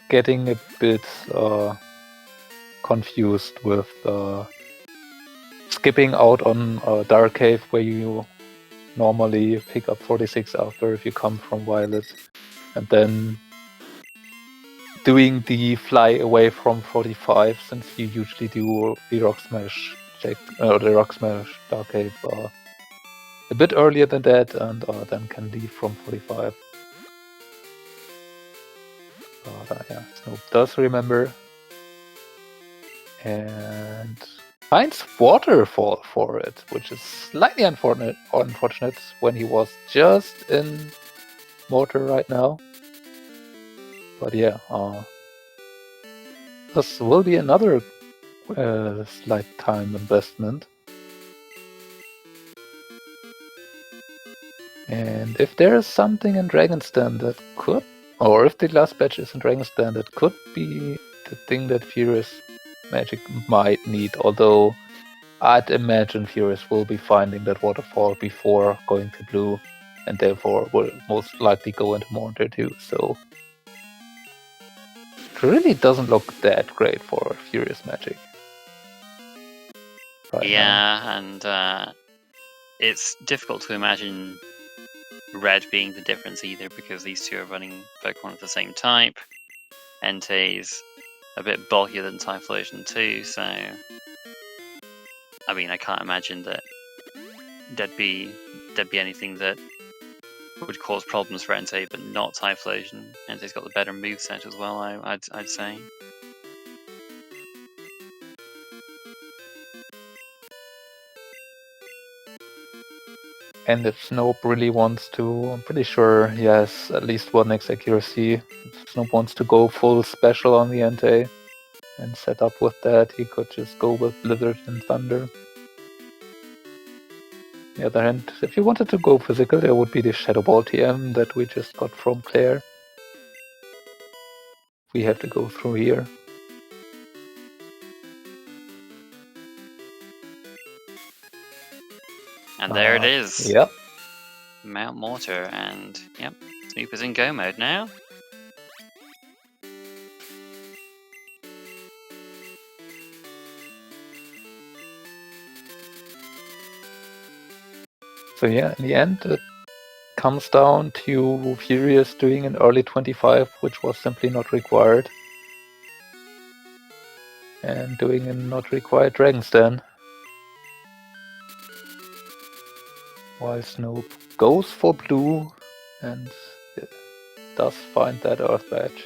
getting a bit confused with skipping out on Dark Cave, where you normally pick up 46 after if you come from Violet, and then doing the fly away from 45, since you usually do the Rock Smash check, the Rock Smash Dark Cave a bit earlier than that, and then can leave from 45. But yeah, Snoop does remember, and finds waterfall for it, which is slightly unfortunate when he was just in Mortar right now. But yeah, this will be another slight time investment. And if there is something in Dragon's Den that could, or if the last batch is in Dragon's Den, that could be the thing that FuriousMagic might need, although I'd imagine Furious will be finding that waterfall before going to blue, and therefore will most likely go into Mortar too, so it really doesn't look that great for FuriousMagic. Yeah, and it's difficult to imagine Red being the difference either, because these two are running Pokemon of the same type. Entei's a bit bulkier than Typhlosion too, so I mean I can't imagine that there'd be anything that would cause problems for Entei, but not Typhlosion. Entei's got the better moveset as well, I'd say. And if Snope really wants to, I'm pretty sure he has at least 1x accuracy. If Snope wants to go full special on the Entei and set up with that, he could just go with Blizzard and Thunder. On the other hand, if you wanted to go physical, there would be the Shadow Ball TM that we just got from Claire. We have to go through here. And there it is. Yep. Mount Mortar, and yep, Snoep is in go mode now. So yeah, in the end, it comes down to Furious doing an early 25, which was simply not required. And doing a not required Dragon's Den. While Snoop goes for blue and does find that Earth Badge.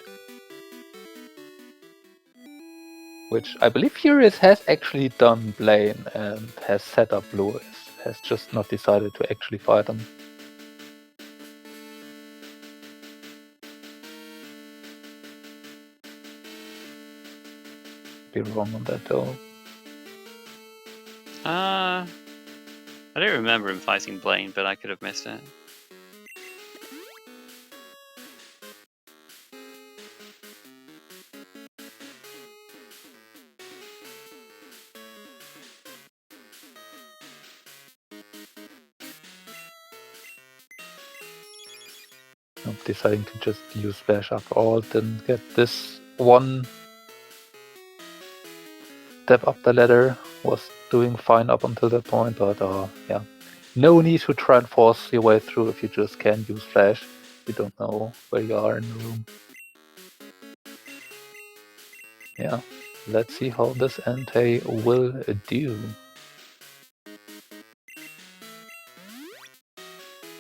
Which I believe Furious has actually done Blaine and has set up blue, has just not decided to actually fight him. Be wrong on that though. I don't remember him fighting Blaine, but I could have missed it. I'm deciding to just use Splash after all, didn't get this one step up the ladder, was doing fine up until that point, but yeah. No need to try and force your way through if you just can use Flash. You don't know where you are in the room. Yeah, let's see how this Entei will do.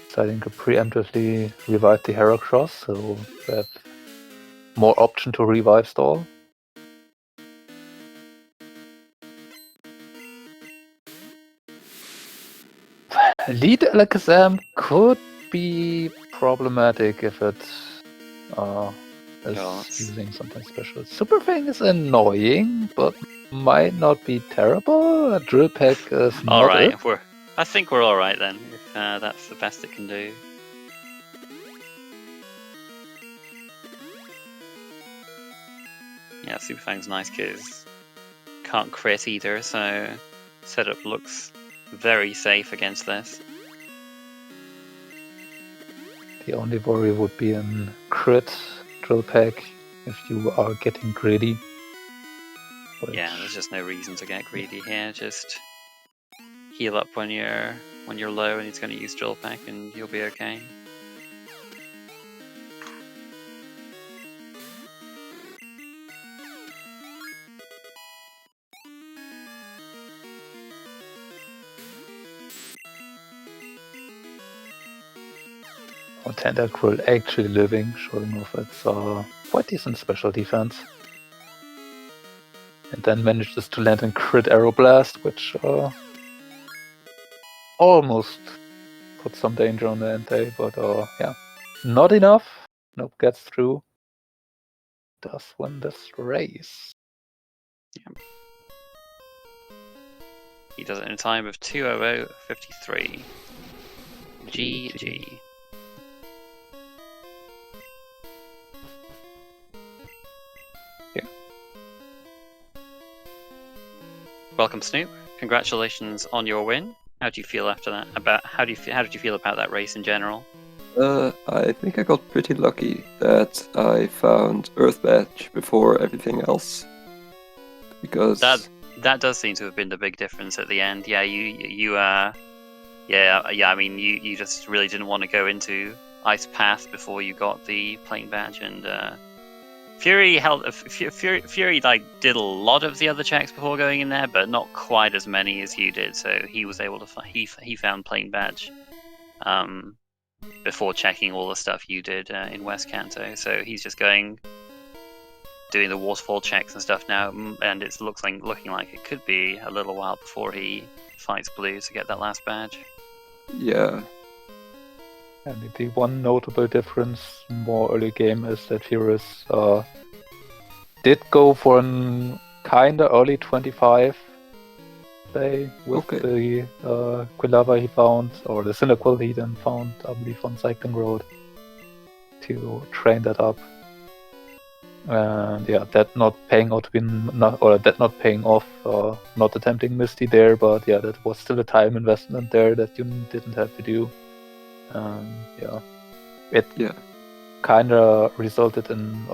Deciding to preemptively revive the Heracross, so we have more option to revive stall. Lead Alakazam could be problematic if it is using something special. Super Fang is annoying, but might not be terrible. A Drill Peck is not Alright, it. I think we're alright then, if that's the best it can do. Yeah, Super Fang's nice because can't crit either, so setup looks very safe against this. The only worry would be in crit Drill Peck if you are getting greedy. Which... Yeah, there's just no reason to get greedy here. Just heal up when you're low, and he's going to use Drill Peck, and you'll be okay. Tentacruel actually living, showing off its quite decent special defense. And then manages to land in crit Aeroblast, which almost put some danger on the Entei, but yeah, not enough. Nope, gets through. Does win this race. Yeah. He does it in a time of 2:00:53. GG. Welcome, Snoep. Congratulations on your win. How do you feel after that? How did you feel about that race in general? I think I got pretty lucky that I found Earth Badge before everything else. Because that does seem to have been the big difference at the end. Yeah, I mean, you just really didn't want to go into Ice Path before you got the Plane Badge, and Fury like did a lot of the other checks before going in there, but not quite as many as you did. So he was able to he found Plane Badge before checking all the stuff you did in West Kanto. So he's just doing the waterfall checks and stuff now, and it's looking like it could be a little while before he fights Blue to get that last badge. Yeah, And the one notable difference more early game is that Furious did go for an kinda early 25 play with the Quilava he found, or the Cynical he then found, I believe, on Cycling Road to train that up. And yeah, that not paying out that not paying off, not attempting Misty there, but yeah, that was still a time investment there that you didn't have to do. It kind of resulted in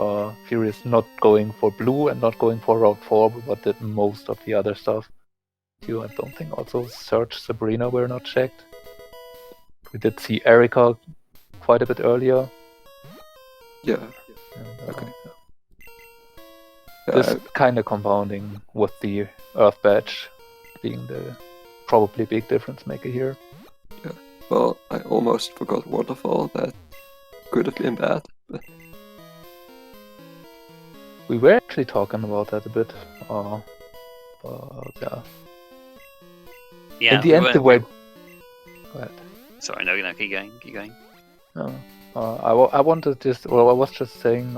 Furious not going for blue and not going for Route 4, but did most of the other stuff too. I don't think also Search Sabrina were not checked. We did see Erika quite a bit earlier. Yeah. And, okay. This kind of compounding with the Earth Badge being the probably big difference maker here. Yeah. Well, I almost forgot Waterfall. That could have been bad. But... We were actually talking about that a bit. But yeah. Yeah. In the end, the way. Go ahead. Sorry, no, keep going. Keep going. I wanted just. Well, I was just saying.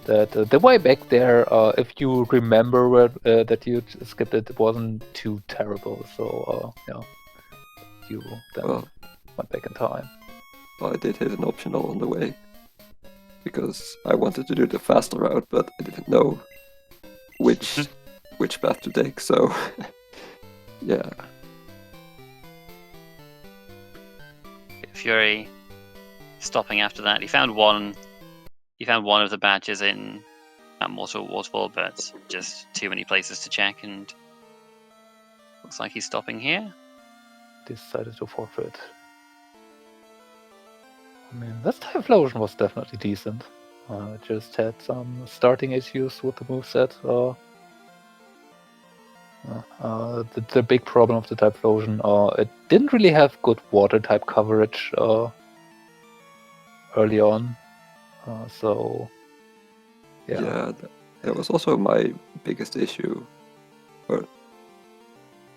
That the way back there, if you remember that you skipped it, wasn't too terrible. So you then went back in time. Well, I did hit an optional on the way because I wanted to do the faster route, but I didn't know which path to take. So yeah. Fury stopping after that. He found one of the badges in Mortal Waterfall, but just too many places to check, and looks like he's stopping here. Decided to forfeit. I mean, this Typhlosion was definitely decent. Just had some starting issues with the moveset. The big problem of the Typhlosion, it didn't really have good water type coverage early on. So yeah, that was also my biggest issue.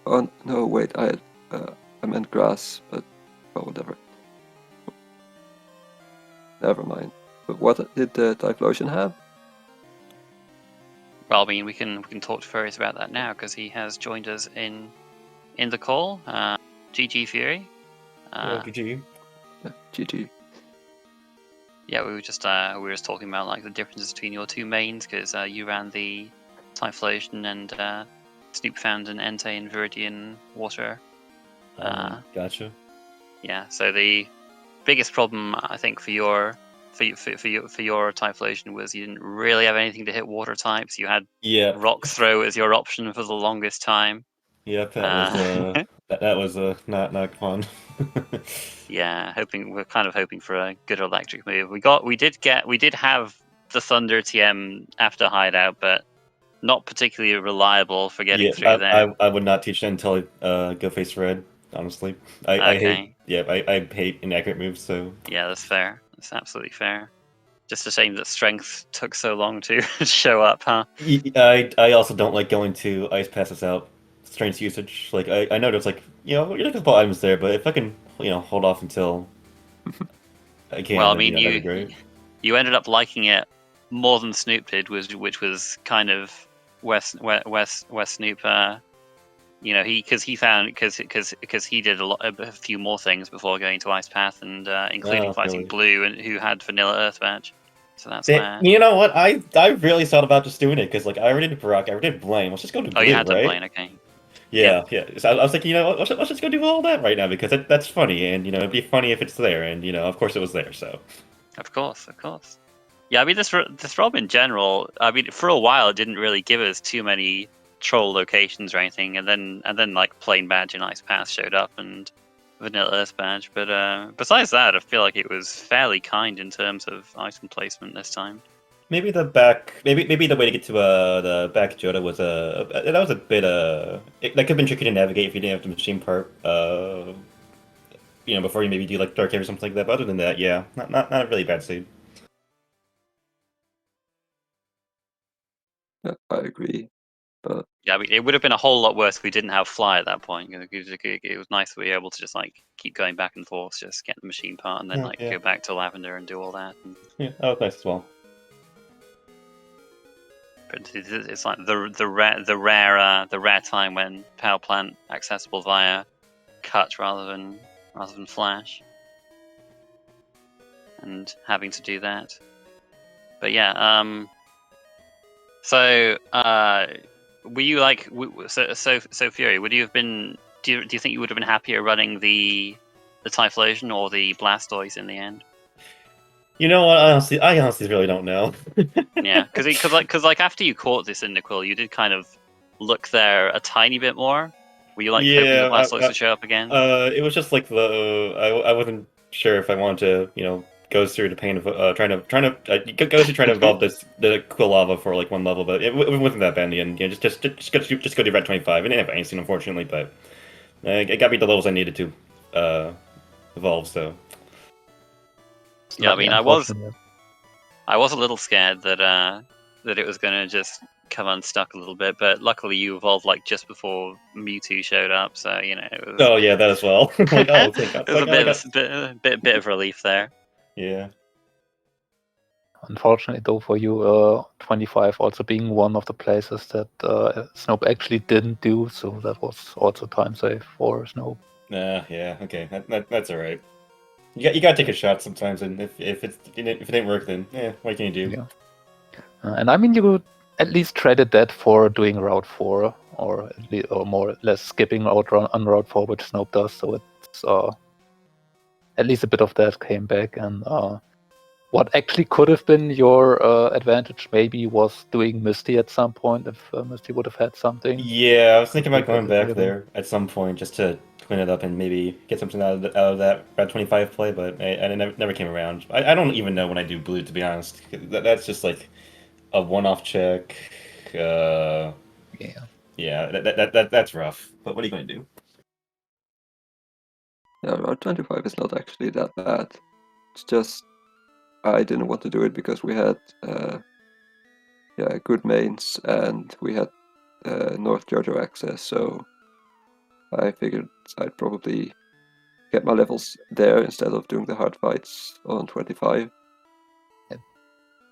Oh no, wait, I meant grass, but whatever. Never mind. But what did the Typhlosion have? Well, I mean, we can talk to Furious about that now because he has joined us in the call. GG Fury. GG. Yeah, GG. Yeah, we were just talking about like the differences between your two mains because you ran the Typhlosion and Snoep found an Entei and Viridian water. Gotcha. Yeah, so the biggest problem I think for your Typhlosion was you didn't really have anything to hit water types. You had Rock Throw as your option for the longest time. Yep, that was not fun. Yeah, we're kind of hoping for a good electric move. We did have the Thunder TM after Hideout, but not particularly reliable for getting through there. I would not teach that until I go face red. Honestly, I hate inaccurate moves. So yeah, that's fair. That's absolutely fair. Just a shame that Strength took so long to show up, huh? I also don't like going to Ice Passes out strength usage. Like I know there's like you're looking for items there, but if I can hold off until I can, well, I then, mean, that'd be great. You ended up liking it more than Snoep did, which was kind of where Snoep, because he did a few more things before going to Ice Path, and including fighting Blue, and who had Vanilla Earth Badge. So that's where... You know what? I really thought about just doing it because like I already did Barak, I already did Blaine. Let's just go to Blue, you had right? Blaine, okay. Yeah. So I was like, let's just go do all that right now because that's funny, and it'd be funny if it's there, and of course it was there. So. Of course. Yeah, I mean this ROM in general. I mean, for a while it didn't really give us too many troll locations or anything, and then like Plain Badge and Ice Path showed up and Vanilla Earth Badge. But besides that, I feel like it was fairly kind in terms of item placement this time. Maybe the way to get to the back Joda was that was a bit that could have been tricky to navigate if you didn't have the machine part before you maybe do like Dark Cave or something like that. But other than that, yeah, not a really bad seed. Yeah, I agree. But Yeah, I mean, it would have been a whole lot worse if we didn't have fly at that point. It was nice to be able to just like keep going back and forth, just get the machine part, and then Yeah, like yeah. go back to lavender and do all that. Yeah, that was nice as well. But it's like the rare time when power plant accessible via cut rather than flash, and having to do that. But yeah, so were you like so Fury? Would you have been? Do you think you would have been happier running the Typhlosion or the Blastoise in the end? You know what? I honestly really don't know. Yeah, because like after you caught this Cyndaquil, you did kind of look there a tiny bit more. Were you like hoping the Blastoise would show up again? It was just like I wasn't sure if I wanted to go through the pain of trying to evolve the Quilava for like one level, but it wasn't that bad in the end. Just go to Red 25. I didn't have anything unfortunately, but it got me the levels I needed to evolve. So Yeah, I mean, I was unfortunate. a little scared that that it was gonna just come unstuck a little bit, but luckily you evolved like just before Mewtwo showed up, so you know it was. Oh yeah, that as well. Like thank God. It was a bit of relief there. Yeah. Unfortunately, though, for you, 25 also being one of the places that Snope actually didn't do, so that was also time save for Snope. Yeah. Okay. That's all right. You gotta take a shot sometimes, and if it didn't work, then what can you do? Yeah. And I mean, you could at least credit that for doing Route 4, or more or less skipping out on Route 4, which Snope does, so it's at least a bit of that came back. And what actually could have been your advantage maybe was doing Misty at some point, if Misty would have had something. Yeah, I was thinking about going back available. there at some point just to clean it up and maybe get something out of that Route 25 play, but I never came around. I don't even know when I do blue, to be honest. That's just like a one-off check. Yeah. Yeah, that's rough. But what are you going to do? yeah, Route 25 is not actually that bad. It's just I didn't want to do it because we had good mains and we had North Johto access, so I figured I'd probably get my levels there instead of doing the hard fights on 25.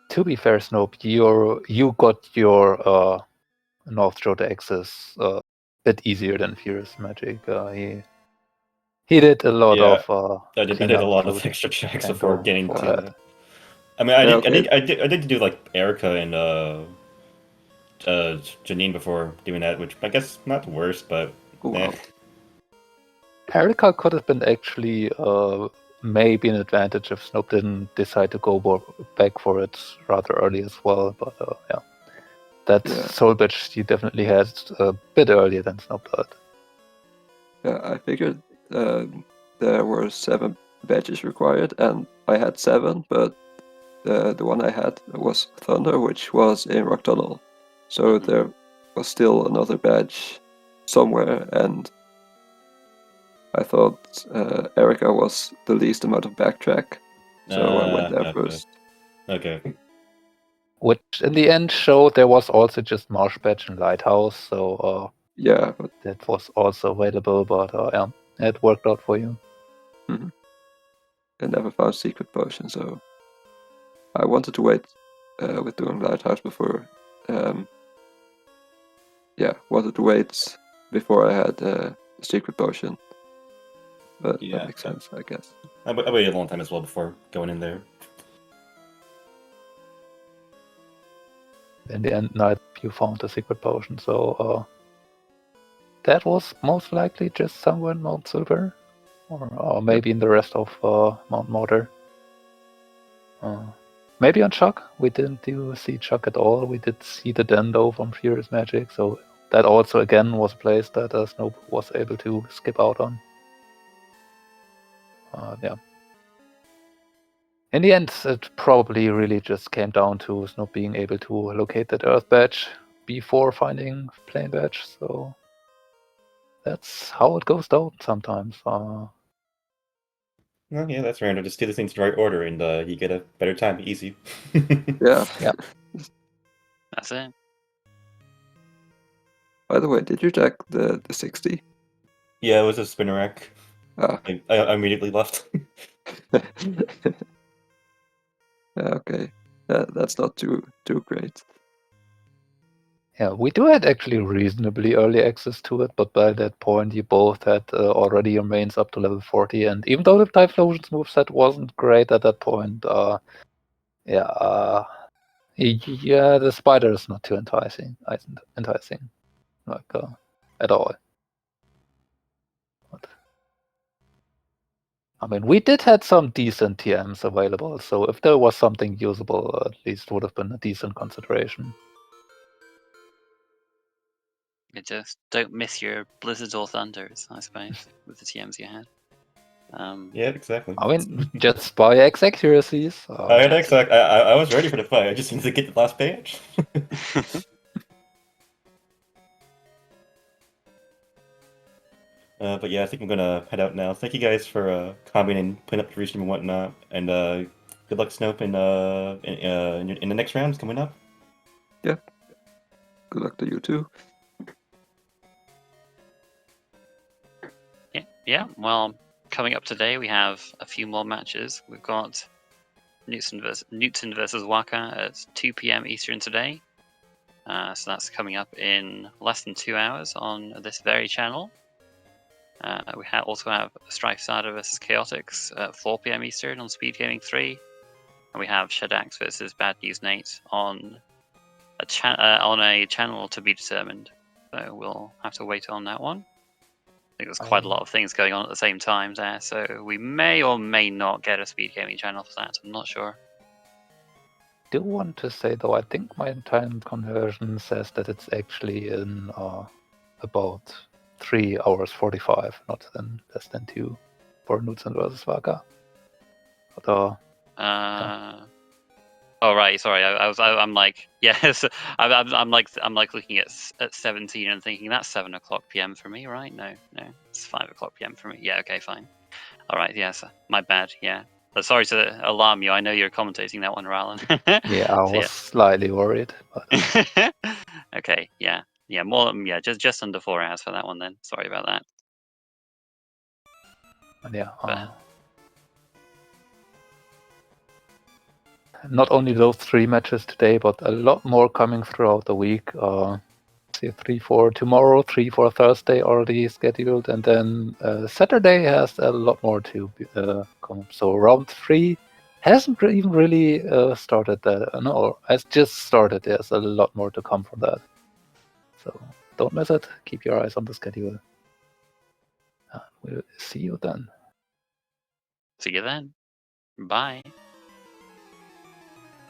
To be fair, Snope, you got your North Johto access a bit easier than FuriousMagic. He did a lot Yeah, of I did a lot of extra checks before getting to that. I mean, I did do like Erica and Janine before doing that, which I guess not the worst, but Wow. Erica could have been actually maybe an advantage if Snope didn't decide to go back for it rather early as well. But yeah, that Soul Badge he definitely had a bit earlier than Snope did. Yeah, I figured there were 7 badges required, and I had 7, but the one I had was Thunder, which was in Rock Tunnel. So there was still another badge somewhere, and I thought Erica was the least amount of backtrack, so I went there first. Okay. Which in the end showed there was also just Marsh Badge and Lighthouse, so yeah, but that was also available, but yeah, it worked out for you. I never found Secret Potion, so I wanted to wait with doing Lighthouse before. Wanted to wait before I had the Secret Potion. But that makes sense, I guess. I waited a long time as well before going in there. In the end, neither of you found the Secret Potion, so that was most likely just somewhere in Mount Silver, or maybe in the rest of Mount Mortar. Maybe on Chuck. We didn't see Chuck at all. We did see the Dendo from FuriousMagic, so that also again was a place that Snope was able to skip out on. Yeah. In the end, it probably really just came down to Snope being able to locate that Earth Badge before finding Plane Badge, so that's how it goes down sometimes. Well, yeah, that's random. Just do the things in the right order, and you get a better time. Easy. Yeah. That's it. By the way, did you jack the 60? Yeah, it was a spinner rack. Ah. I immediately left. Okay, that's not too great. Yeah, we do had actually reasonably early access to it, but by that point you both had already your mains up to level 40, and even though the Typhlosion's moveset wasn't great at that point, yeah, the spider is not too enticing, like at all. But, I mean, we did had some decent TMs available, so if there was something usable, at least would have been a decent consideration. You just don't miss your blizzards or thunders, I suppose, with the TMs you had. Yeah, exactly. I mean, just by X accuracies. I had exact. I was ready for the fight. I just needed to get the last page. But yeah, I think I'm gonna head out now. Thank you guys for coming and putting up the restream and whatnot. And good luck, Snoep, in the next rounds coming up. Yeah. Good luck to you too. Yeah. Well, coming up today, we have a few more matches. We've got Newton versus Waka at 2 p.m. Eastern today. So that's coming up in less than 2 hours on this very channel. We also have Strife Sada versus Chaotix at 4 p.m. Eastern on SpeedGaming 3. And we have Shadax versus Bad News Nate on a channel to be determined. So we'll have to wait on that one. I think there's quite a lot of things going on at the same time there, so we may or may not get a SpeedGaming channel for that. I'm not sure. I do want to say, though, I think my time conversion says that it's actually in about 3 hours 45, not less than 2 for Knudsen versus Waka. But, Oh right, sorry. I'm like, yes. I'm like looking at 17 and thinking that's 7 o'clock p.m. for me, right? No, it's 5 o'clock p.m. for me. Yeah, okay, fine. All right, yes, my bad. Yeah, but sorry to alarm you. I know you're commentating that one, Rallen. yeah, I was slightly worried. But... okay, yeah, just under 4 hours for that one then. Sorry about that. And yeah. Not only those 3 matches today, but a lot more coming throughout the week. 3 for tomorrow, 3 for Thursday already scheduled, and then Saturday has a lot more to come. So round 3 hasn't even really started. No, has just started. There's a lot more to come from that. So don't miss it. Keep your eyes on the schedule. We'll see you then. See you then. Bye.